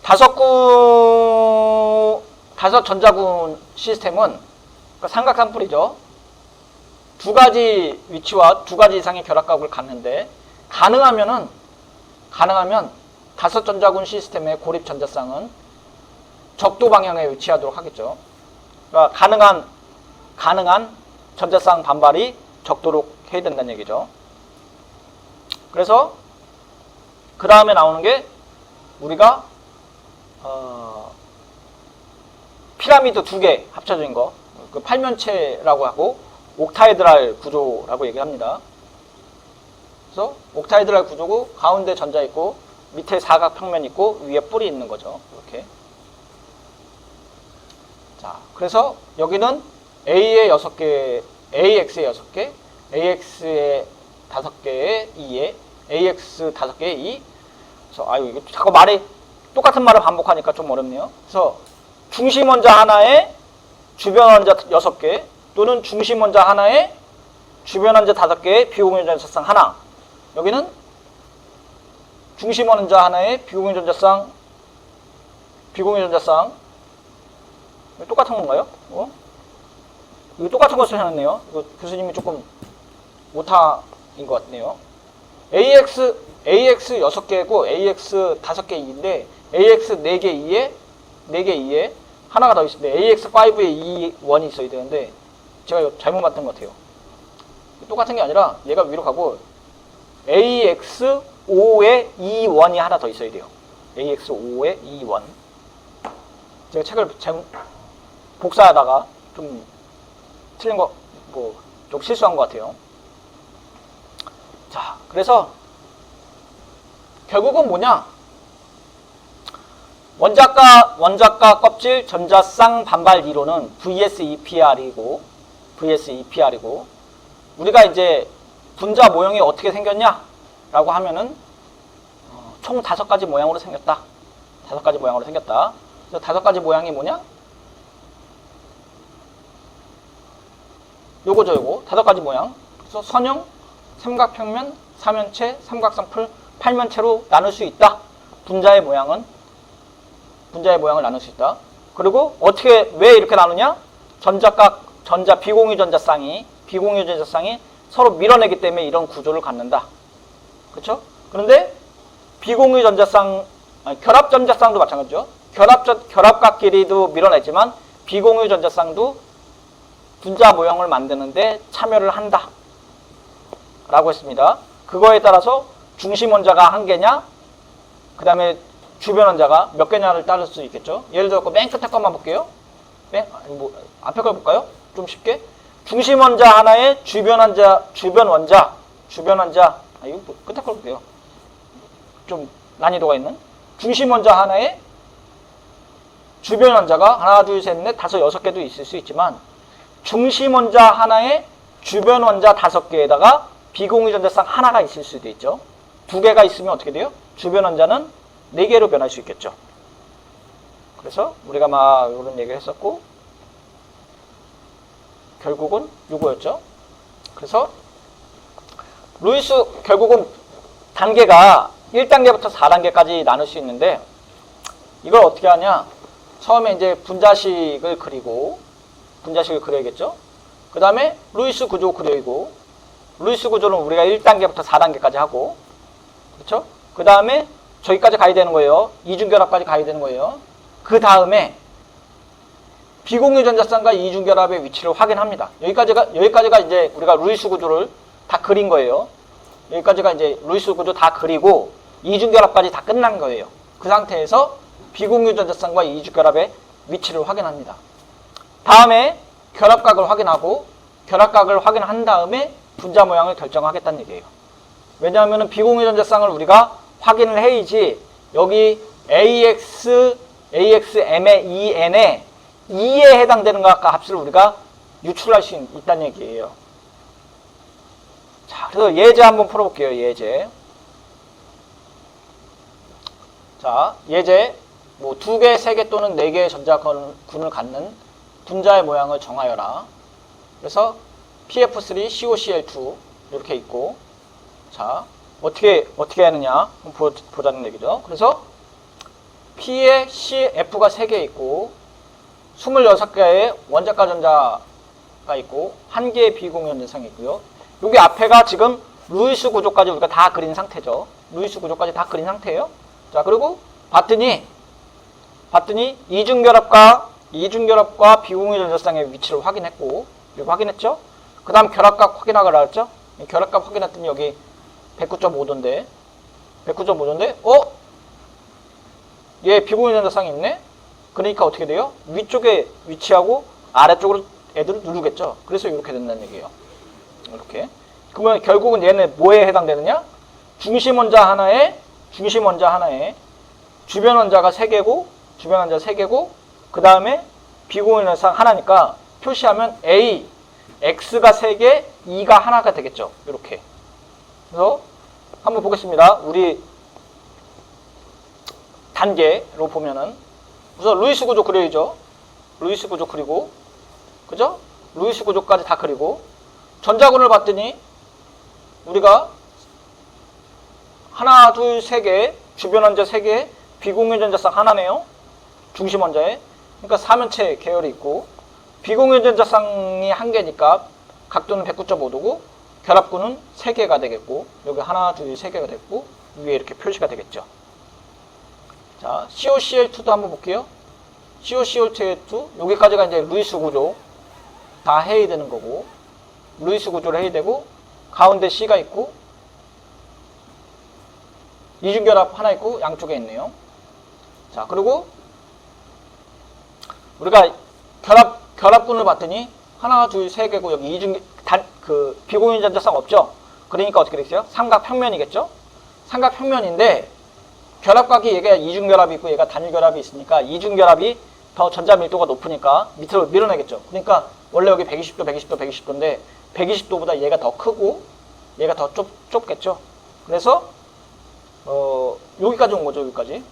다섯 전자군 시스템은 그러니까 삼각상뿔이죠. 두 가지 위치와 두 가지 이상의 결합각을 갖는데 가능하면 다섯 전자군 시스템의 고립 전자쌍은 적도 방향에 위치하도록 하겠죠. 그러니까 가능한 전자쌍 반발이 적도록 해야 된다는 얘기죠. 그래서 그 다음에 나오는 게 우리가 피라미드 두 개 합쳐진 거, 그 팔면체라고 하고 옥타헤드랄 구조라고 얘기를 합니다. 그래서 옥타헤드랄 구조고 가운데 전자 있고 밑에 사각 평면 있고 위에 뿔이 있는 거죠. 이렇게. 자, 그래서 여기는 A의 6개, AX의 6개, AX의 5개의 2에 AX 5개의 2. 그래서 아유 이거 자꾸 똑같은 말을 반복하니까 좀 어렵네요. 그래서 중심 원자 하나에 주변 원자 6개 또는 중심 원자 하나에 주변 원자 5개의 비공유 전자쌍 하나. 여기는 중심 원자 하나에 비공유 전자쌍 똑같은 건가요? 이거 똑같은 것을 해놨네요. 이거 교수님이 조금 오타인 것 같네요. AX 6개고 AX 5개 2인데 AX 4개 2에 하나가 더 있습니다. AX5에 2, 1이 있어야 되는데 제가 이거 잘못 맞던 것 같아요. 똑같은 게 아니라 얘가 위로 가고 AX5에 2, 1이 하나 더 있어야 돼요. AX5에 2, 1. 제가 책을 복사하다가 좀 틀린 거, 좀 실수한 것 같아요. 자, 그래서 결국은 뭐냐? 원자가 껍질 전자쌍 반발 이론은 VS-EPR이고 우리가 이제 분자 모형이 어떻게 생겼냐? 라고 하면은 총 5가지 모양으로 생겼다. 5가지 모양으로 생겼다. 그래서 5가지 모양이 뭐냐? 요거죠, 요거. 5가지 모양. 그래서 선형, 삼각평면, 사면체, 삼각상풀, 팔면체로 나눌 수 있다. 분자의 모양을 나눌 수 있다. 그리고 왜 이렇게 나누냐? 비공유 전자쌍이 서로 밀어내기 때문에 이런 구조를 갖는다. 그렇죠? 그런데 비공유 전자쌍, 결합 전자쌍도 마찬가지죠. 결합각끼리도 밀어내지만 비공유 전자쌍도 분자 모형을 만드는데 참여를 한다. 라고 했습니다. 그거에 따라서 중심 원자가 한 개냐, 그 다음에 주변 원자가 몇 개냐를 따를 수 있겠죠. 예를 들어 맨 끝에 것만 볼게요. 앞에 걸 볼까요? 좀 쉽게. 중심 원자 하나에 주변 원자, 이거 끝에 걸 볼게요. 좀 난이도가 있는. 중심 원자 하나에 주변 원자가 하나, 둘, 셋, 넷, 다섯, 6개도 있을 수 있지만 중심 원자 하나에 주변 원자 5개에다가 비공유 전자쌍 하나가 있을 수도 있죠. 2개가 있으면 어떻게 돼요? 주변 원자는 4개로 변할 수 있겠죠. 그래서 우리가 막 이런 얘기를 했었고 결국은 이거였죠. 그래서 루이스 결국은 단계가 1단계부터 4단계까지 나눌 수 있는데 이걸 어떻게 하냐? 처음에 이제 분자식을 그려야겠죠. 그 다음에 루이스 구조 그려이고 루이스 구조는 우리가 1단계부터 4단계까지 하고 그렇죠? 그 다음에 저기까지 가야 되는 거예요. 이중결합까지 가야 되는 거예요. 그 다음에 비공유 전자쌍과 이중결합의 위치를 확인합니다. 여기까지가 이제 우리가 루이스 구조를 다 그린 거예요. 여기까지가 이제 루이스 구조 다 그리고 이중결합까지 다 끝난 거예요. 그 상태에서 비공유 전자쌍과 이중결합의 위치를 확인합니다. 다음에 결합각을 확인하고 결합각을 확인한 다음에 분자 모양을 결정하겠다는 얘기예요. 왜냐하면 비공유 전자쌍을 우리가 확인을 해야지 여기 AXM의 EN에 2에 해당되는 값을 우리가 유출할 수 있다는 얘기예요. 자, 그래서 예제 한번 풀어볼게요. 예제. 자, 예제. 뭐 2개, 3개 또는 4개의 전자군을 갖는 분자의 모양을 정하여라. 그래서 PF3, COCl2 이렇게 있고, 자, 어떻게 하느냐 보자는 얘기죠. 그래서 P에 CF가 3개 있고 26개의 원자가 전자가 있고 1개의 비공유 전자쌍이 있고요. 여기 앞에가 지금 루이스 구조까지 우리가 다 그린 상태죠. 루이스 구조까지 다 그린 상태예요. 자, 그리고 봤더니 이중결합과 비공유 전자쌍의 위치를 확인했고, 여기 확인했죠? 그 다음 결합값 확인하라 했죠? 결합값 확인했더니 여기 109.5도인데, 얘 비공유 전자쌍이 있네? 그러니까 어떻게 돼요? 위쪽에 위치하고 아래쪽으로 애들을 누르겠죠? 그래서 이렇게 된다는 얘기예요. 이렇게. 그러면 결국은 얘는 뭐에 해당되느냐? 중심 원자 하나에 주변 원자가 3개고, 그 다음에 비공유 전자쌍 하나니까 표시하면 A, X가 3개, E가 하나가 되겠죠. 이렇게. 그래서 한번 보겠습니다. 우리 단계로 보면은 우선 루이스 구조 그려야죠. 루이스 구조 그리고, 그죠? 루이스 구조까지 다 그리고, 전자군을 봤더니 우리가 하나, 둘, 3개, 주변 원자 3개, 비공유 전자쌍 하나네요. 중심 원자에. 그러니까 사면체 계열이 있고, 비공유 전자쌍이 1개니까 각도는 109.5도고 결합군은 3개가 되겠고, 여기 하나, 둘, 3개가 됐고, 위에 이렇게 표시가 되겠죠. 자, COCl2도 한번 볼게요. COCl2, 여기까지가 이제 루이스 구조 다 해야 되는 거고, 루이스 구조를 해야 되고, 가운데 C가 있고, 이중결합 하나 있고, 양쪽에 있네요. 자, 그리고 우리가 결합군을 봤더니 하나, 둘, 3개고, 여기 비공유 전자쌍 없죠? 그러니까 어떻게 되겠어요? 삼각평면이겠죠? 삼각평면인데, 결합각이 얘가 이중결합이 있고 얘가 단일결합이 있으니까 이중결합이 더 전자 밀도가 높으니까 밑으로 밀어내겠죠. 그러니까 원래 여기 120도, 120도인데 120도보다 얘가 더 크고 얘가 더 좁겠죠. 그래서 여기까지 온 거죠. 여기까지.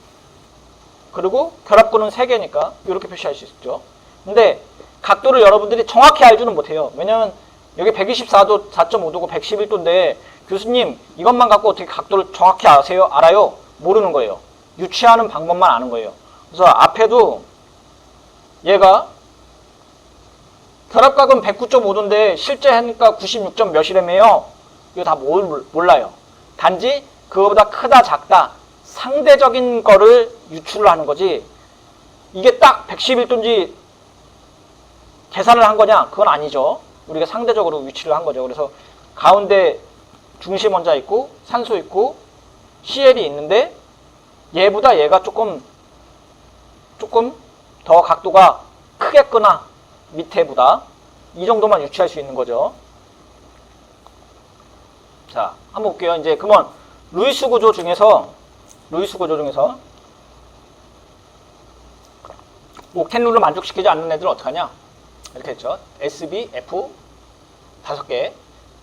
그리고 결합군은 3개니까 이렇게 표시할 수 있죠. 근데 각도를 여러분들이 정확히 알지는 못해요. 왜냐면 여기 124도, 4.5도고 111도인데 교수님 이것만 갖고 어떻게 각도를 정확히 알아요? 모르는 거예요. 유추하는 방법만 아는 거예요. 그래서 앞에도 얘가 결합각은 109.5도인데 실제 하니까 96점 몇이래매요. 이거 다 몰라요. 단지 그거보다 크다 작다 상대적인 거를 유추를 하는 거지, 이게 딱 111도인지 계산을 한 거냐? 그건 아니죠. 우리가 상대적으로 위치를 한 거죠. 그래서 가운데 중심 원자 있고 산소 있고 CL이 있는데 얘보다 얘가 조금 더 각도가 크겠거나 밑에보다 이 정도만 유추할 수 있는 거죠. 자, 한번 볼게요. 이제 그러면 루이스 구조 중에서 옥텐 룰을 만족시키지 않는 애들은 어떡하냐? 이렇게 했죠. SB, F 5개,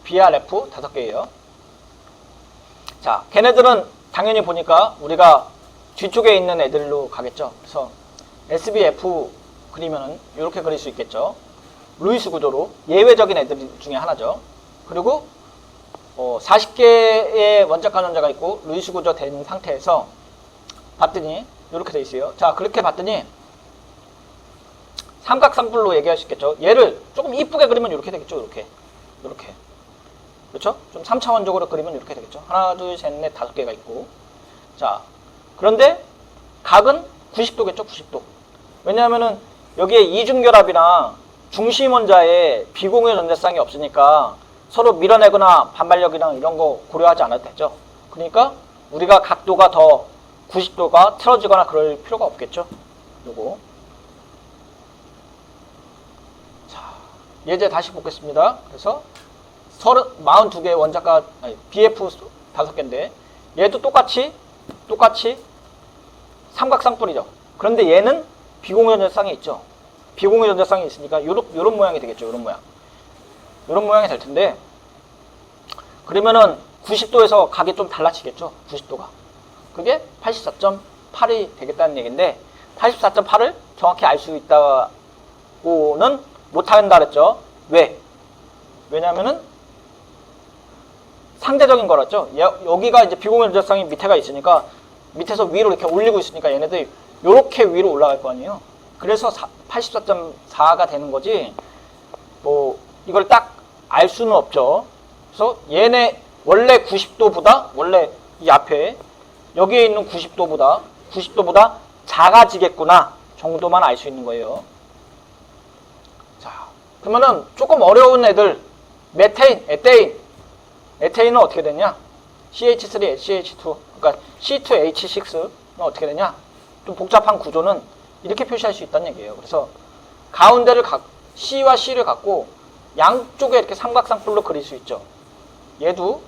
BRF 5개예요. 자, 걔네들은 당연히 보니까 우리가 뒤쪽에 있는 애들로 가겠죠. 그래서 SBF 그리면은 이렇게 그릴 수 있겠죠. 루이스 구조로 예외적인 애들 중에 하나죠. 그리고 40개의 원자가 전자가 있고 루이스 구조 된 상태에서 봤더니 이렇게 돼 있어요. 자, 그렇게 봤더니 삼각삼불로 얘기할 수 있겠죠. 얘를 조금 이쁘게 그리면 이렇게 되겠죠. 이렇게. 그렇죠? 좀 3차원적으로 그리면 이렇게 되겠죠. 하나, 둘, 셋, 넷, 5개가 있고. 자, 그런데 각은 90도겠죠. 90도. 왜냐하면은 여기에 이중결합이나 중심 원자에 비공유 전자쌍이 없으니까 서로 밀어내거나 반발력이랑 이런 거 고려하지 않아도 되죠. 그러니까 우리가 각도가 더 90도가 틀어지거나 그럴 필요가 없겠죠. 요거. 자, 예제 다시 보겠습니다. 그래서 42개의 원자가 BF 5개인데 얘도 똑같이 삼각쌍뿔이죠. 그런데 얘는 비공유전자쌍이 있죠. 비공유전자쌍이 있으니까 요런 모양이 되겠죠. 요런 모양이 될 텐데, 그러면은 90도에서 각이 좀 달라지겠죠. 90도가. 그게 84.8이 되겠다는 얘기인데, 84.8을 정확히 알 수 있다고는 못한다 그랬죠. 왜? 왜냐면은 상대적인 거랬죠. 여기가 이제 비공유전자쌍이 밑에가 있으니까 밑에서 위로 이렇게 올리고 있으니까 얘네들이 요렇게 위로 올라갈 거 아니에요. 그래서 84.4가 되는 거지, 뭐 이걸 딱 알 수는 없죠. 그래서 얘네 원래 90도보다, 원래 이 앞에 여기에 있는 90도보다 작아지겠구나 정도만 알 수 있는 거예요. 자, 그러면은 조금 어려운 애들, 메테인, 에테인은 어떻게 되냐? CH3, HCH2, 그러니까 C2H6는 어떻게 되냐? 좀 복잡한 구조는 이렇게 표시할 수 있다는 얘기예요. 그래서 가운데를 C와 C를 갖고 양쪽에 이렇게 삼각쌍뿔로 그릴 수 있죠. 얘도,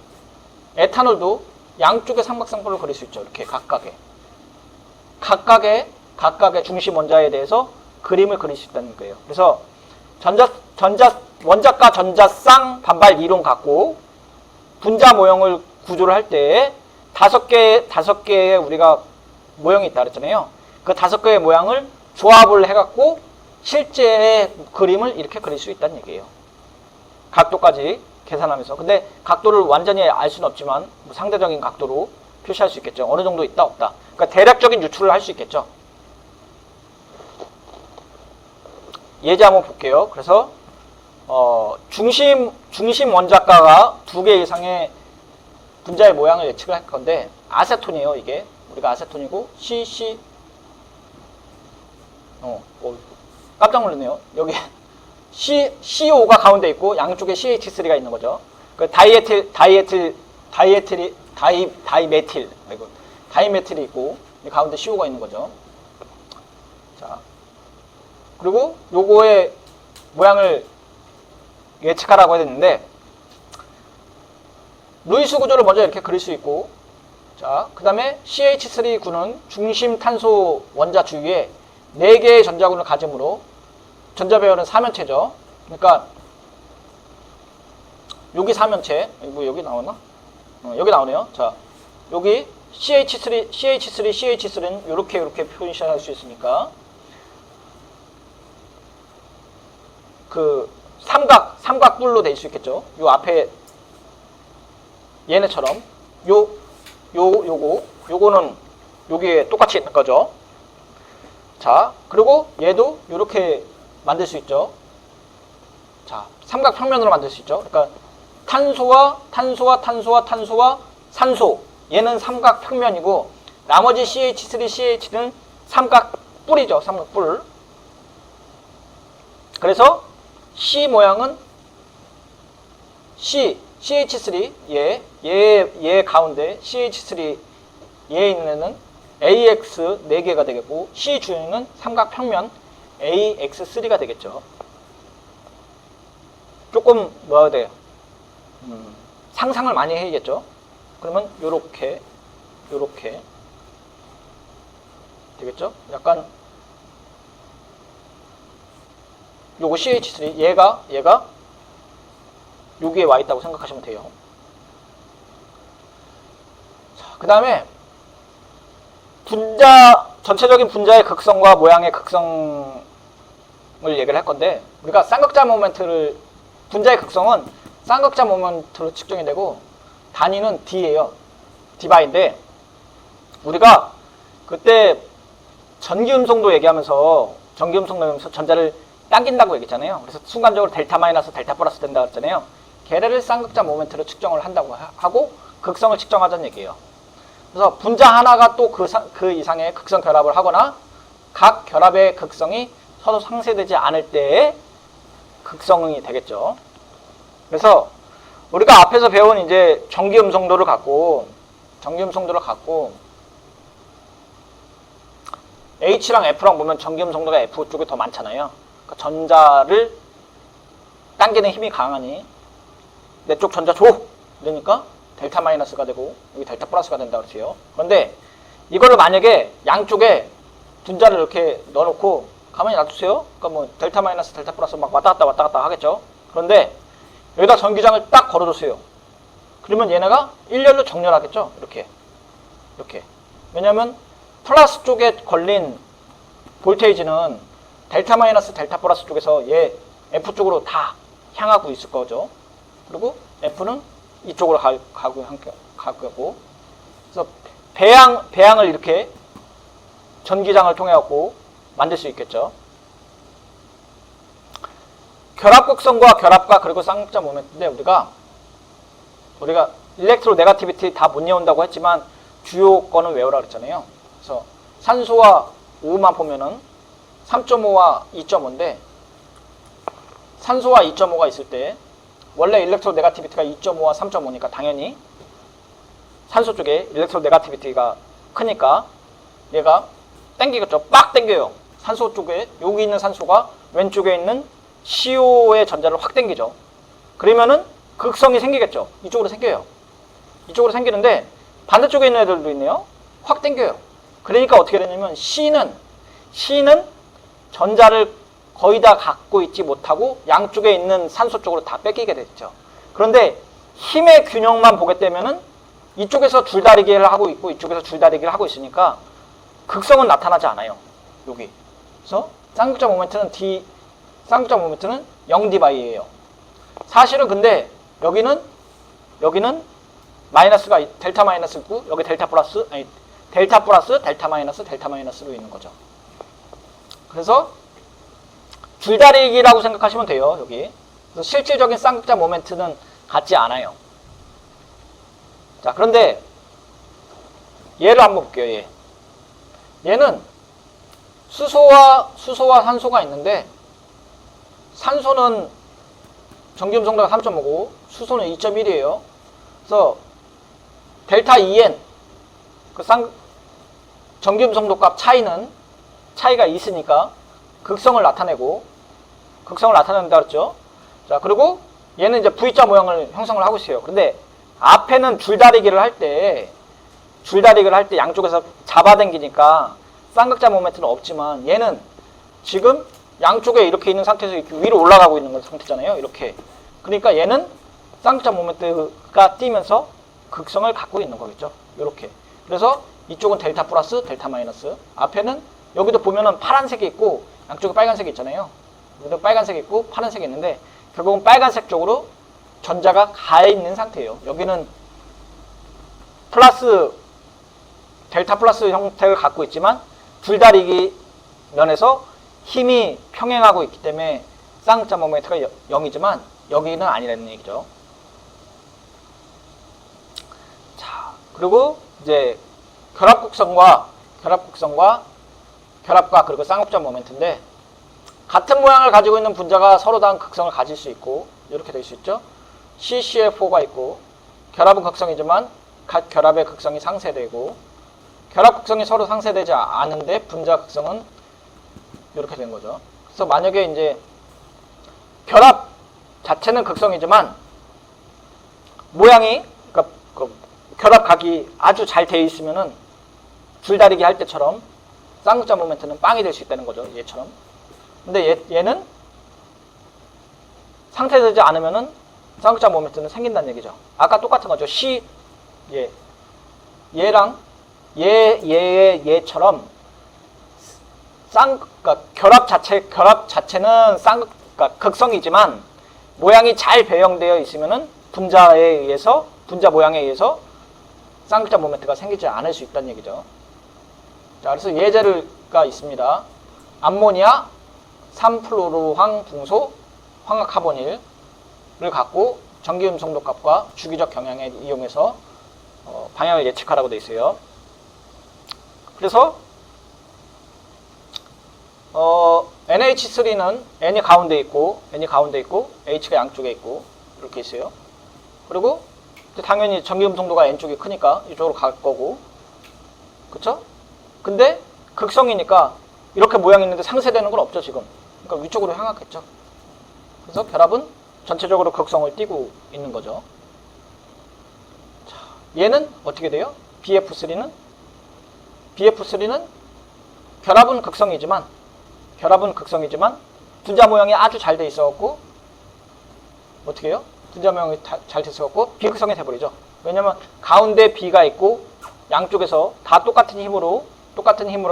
에탄올도 양쪽에 삼각쌍뿔로 그릴 수 있죠. 이렇게 각각의 중심 원자에 대해서 그림을 그릴 수 있다는 거예요. 그래서 원자과 전자쌍 반발 이론 갖고 분자 모형을 구조를 할 때 5개의 우리가 모형이 있다 그랬잖아요. 그 5개의 모양을 조합을 해갖고 실제의 그림을 이렇게 그릴 수 있다는 얘기예요. 각도까지 계산하면서. 근데 각도를 완전히 알 수는 없지만 뭐 상대적인 각도로 표시할 수 있겠죠. 어느 정도 있다 없다. 그러니까 대략적인 유출을 할 수 있겠죠. 예제 한번 볼게요. 그래서 중심 원자가가 2개 이상의 분자의 모양을 예측을 할 건데, 아세톤이에요. 이게 우리가 아세톤이고, 깜짝 놀랐네요. 여기 CO가 가운데 있고 양쪽에 CH3가 있는 거죠. 그 다이메틸이 있고 가운데 CO가 있는 거죠. 자, 그리고 요거의 모양을 예측하라고 했는데, 루이스 구조를 먼저 이렇게 그릴 수 있고, 자, 그 다음에 CH3군은 중심 탄소 원자 주위에 4개의 전자군을 가지므로 전자 배열은 4면체죠. 그러니까 여기 4면체, 뭐 여기 나오나? 여기 나오네요. 자, 여기 CH3는 이렇게 표시할 수 있으니까 그 삼각뿔로 될 수 있겠죠. 요 앞에 얘네처럼 요거는 여기에 똑같이 있는 거죠. 자, 그리고 얘도 이렇게 만들 수 있죠. 자, 삼각평면으로 만들 수 있죠. 그러니까 탄소와 산소, 얘는 삼각평면이고 나머지 CH3, CH는 삼각뿔이죠. 삼각뿔. 그래서 C 모양은 CH3, 얘 가운데 CH3 얘에 있는 애는 AX 4개가 되겠고, C 주위는 삼각평면 AX3가 되겠죠. 조금 뭐가 돼요? 상상을 많이 해야겠죠. 그러면 요렇게 되겠죠. 약간 요거 CH3 얘가 여기에 와 있다고 생각하시면 돼요. 자, 그 다음에 전체적인 분자의 극성과 모양의 극성을 얘기를 할 건데, 우리가 쌍극자 모멘트를, 분자의 극성은 쌍극자 모멘트로 측정이 되고 단위는 D예요. D바인데, 우리가 그때 전기음성도 얘기하면서 전자를 당긴다고 얘기했잖아요. 그래서 순간적으로 델타 마이너스 델타 플러스 된다고 했잖아요. 걔네를 쌍극자 모멘트로 측정을 한다고 하고 극성을 측정하자는 얘기예요. 그래서 분자 하나가 또 그 이상의 극성 결합을 하거나 각 결합의 극성이 서로 상쇄되지 않을 때의 극성이 되겠죠. 그래서 우리가 앞에서 배운 이제 전기 음성도를 갖고 H랑 F랑 보면 전기 음성도가 F 쪽에 더 많잖아요. 그러니까 전자를 당기는 힘이 강하니 내 쪽 전자 줘! 이러니까 델타 마이너스가 되고 여기 델타 플러스가 된다 그랬어요. 그런데 이거를 만약에 양쪽에 분자를 이렇게 넣어놓고 가만히 놔두세요. 그러니까 뭐 델타 마이너스 델타 플러스 막 왔다 갔다 하겠죠. 그런데 여기다 전기장을 딱 걸어줬어요. 그러면 얘네가 일렬로 정렬하겠죠. 이렇게. 왜냐면 플러스 쪽에 걸린 볼테이지는 델타 마이너스 델타 플러스 쪽에서 얘 F 쪽으로 다 향하고 있을 거죠. 그리고 F는 이쪽으로 가고 그래서 배양을 이렇게 전기장을 통해 갖고 만들 수 있겠죠. 결합극성과 결합과 그리고 쌍극자 모멘트인데 우리가 일렉트로 네가티비티 다 못 외운다고 했지만 주요 거는 외우라 그랬잖아요. 그래서 산소와 우만 보면은 3.5와 2.5인데 산소와 2.5가 있을 때 원래 일렉트로 네가티비티가 2.5와 3.5니까 당연히 산소 쪽에 일렉트로 네가티비티가 크니까 얘가 땡기겠죠. 빡 땡겨요. 산소 쪽에 여기 있는 산소가 왼쪽에 있는 CO의 전자를 확 땡기죠. 그러면은 극성이 생기겠죠. 이쪽으로 생겨요. 이쪽으로 생기는데 반대쪽에 있는 애들도 있네요. 확 땡겨요. 그러니까 어떻게 되냐면 C는 전자를 거의 다 갖고 있지 못하고 양쪽에 있는 산소 쪽으로 다 뺏기게 됐죠. 그런데 힘의 균형만 보게 되면은 이쪽에서 줄다리기를 하고 있고 이쪽에서 줄다리기를 하고 있으니까 극성은 나타나지 않아요. 여기. 그래서 쌍극자 모멘트는 0d바이예요. 사실은 근데 여기는 마이너스가 델타 마이너스 있고 여기 델타 플러스 델타 마이너스로 있는 거죠. 그래서 줄다리기라고 생각하시면 돼요. 여기. 그래서 실질적인 쌍극자 모멘트는 같지 않아요. 자, 그런데 얘를 한번 볼게요. 얘는 수소와 산소가 있는데 산소는 전기음성도가 3.5고 수소는 2.1이에요. 그래서 델타 EN 전기음성도 값 차이가 있으니까 극성을 나타낸다 그랬죠. 자, 그리고 얘는 이제 V자 모양을 형성을 하고 있어요. 그런데 앞에는 줄다리기를 할 때 양쪽에서 잡아당기니까 쌍극자 모멘트는 없지만 얘는 지금 양쪽에 이렇게 있는 상태에서 이렇게 위로 올라가고 있는 상태잖아요. 이렇게. 그러니까 얘는 쌍극자 모멘트가 뛰면서 극성을 갖고 있는 거겠죠. 이렇게. 그래서 이쪽은 델타 플러스, 델타 마이너스. 앞에는 여기도 보면은 파란색이 있고 양쪽에 빨간색이 있잖아요. 여기도 빨간색이 있고 파란색이 있는데 결국은 빨간색 쪽으로 전자가 가 있는 상태예요. 여기는 델타 플러스 형태를 갖고 있지만 줄다리기 면에서 힘이 평행하고 있기 때문에 쌍극자 모멘트가 0이지만 여기는 아니라는 얘기죠. 자, 그리고 이제 결합과 그리고 쌍극자 모멘트인데 같은 모양을 가지고 있는 분자가 서로 다른 극성을 가질 수 있고 이렇게 될 수 있죠. CCl4가 있고 결합은 극성이지만 각 결합의 극성이 상쇄되고 결합 극성이 서로 상쇄되지 않은데 분자 극성은 이렇게 된 거죠. 그래서 만약에 이제 결합 자체는 극성이지만 모양이 그러니까 결합각이 아주 잘 되어 있으면은 줄다리기 할 때처럼 쌍극자 모멘트는 빵이 될 수 있다는 거죠. 얘처럼. 근데 얘는 상쇄되지 않으면은 쌍극자 모멘트는 생긴다는 얘기죠. 아까 똑같은 거죠. 얘랑 얘처럼 그러니까 결합 자체는 그러니까 극성이지만 모양이 잘 배형되어 있으면은 분자 모양에 의해서 쌍극자 모멘트가 생기지 않을 수 있다는 얘기죠. 자, 그래서 예제가 있습니다. 암모니아 3플로로황 붕소 황화카보닐을 갖고 전기음성도 값과 주기적 경향에 이용해서 방향을 예측하라고 되어 있어요. 그래서 NH3는 N이 가운데 있고 H가 양쪽에 있고 이렇게 있어요. 그리고 당연히 전기음성도가 N쪽이 크니까 이쪽으로 갈 거고, 그쵸? 근데 극성이니까 이렇게 모양이 있는데 상쇄되는 건 없죠 지금. 그러니까 위쪽으로 향하겠죠. 그래서 결합은 전체적으로 극성을 띠고 있는 거죠. 자, 얘는 어떻게 돼요? BF3는 결합은 극성이지만 분자 모양이 아주 잘 돼 있어갖고 어떻게 해요? 분자 모양이 잘 돼 있어갖고 비극성이 돼버리죠. 왜냐면 가운데 B가 있고 양쪽에서 다 똑같은 힘으로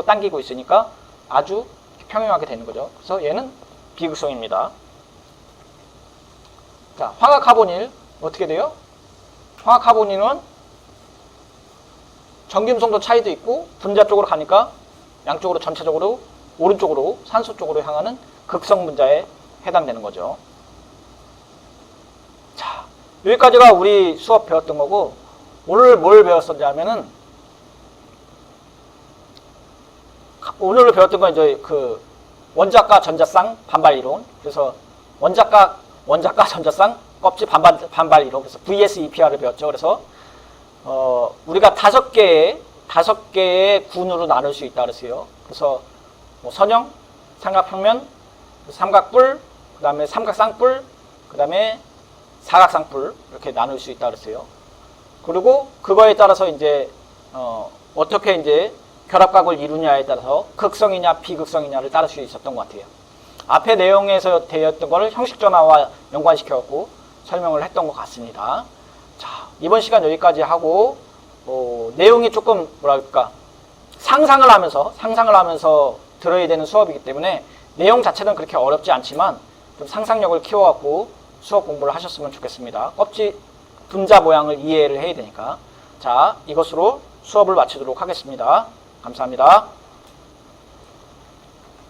당기고 있으니까 아주 평행하게 되는 거죠. 그래서 얘는 비극성입니다. 자, 황화카보닐 어떻게 돼요? 황화카보닐은 전기음성도 차이도 있고 분자 쪽으로 가니까 양쪽으로 전체적으로 오른쪽으로 산소 쪽으로 향하는 극성 분자에 해당되는 거죠. 자, 여기까지가 우리 수업 배웠던 거고 오늘 뭘 배웠었냐면은 오늘 배웠던 건 이제 그 원자과 전자쌍 반발 이론. 그래서 원자과 전자쌍 껍질 반발 이론. 그래서 VSEPR을 배웠죠. 그래서 우리가 5개의 군으로 나눌 수 있다 그랬어요. 그래서 뭐 선형, 삼각평면, 삼각뿔, 그 다음에 삼각쌍뿔, 그 다음에 사각쌍뿔 이렇게 나눌 수 있다 그랬어요. 그리고 그거에 따라서 이제 어떻게 이제 결합각을 이루냐에 따라서 극성이냐 비극성이냐를 따를 수 있었던 것 같아요. 앞에 내용에서 되었던 것을 형식전화와 연관시켜갖고 설명을 했던 것 같습니다. 자, 이번 시간 여기까지 하고 내용이 조금 뭐랄까 상상을 하면서 들어야 되는 수업이기 때문에 내용 자체는 그렇게 어렵지 않지만 좀 상상력을 키워갖고 수업 공부를 하셨으면 좋겠습니다. 껍질 분자 모양을 이해를 해야 되니까. 자, 이것으로 수업을 마치도록 하겠습니다. 감사합니다.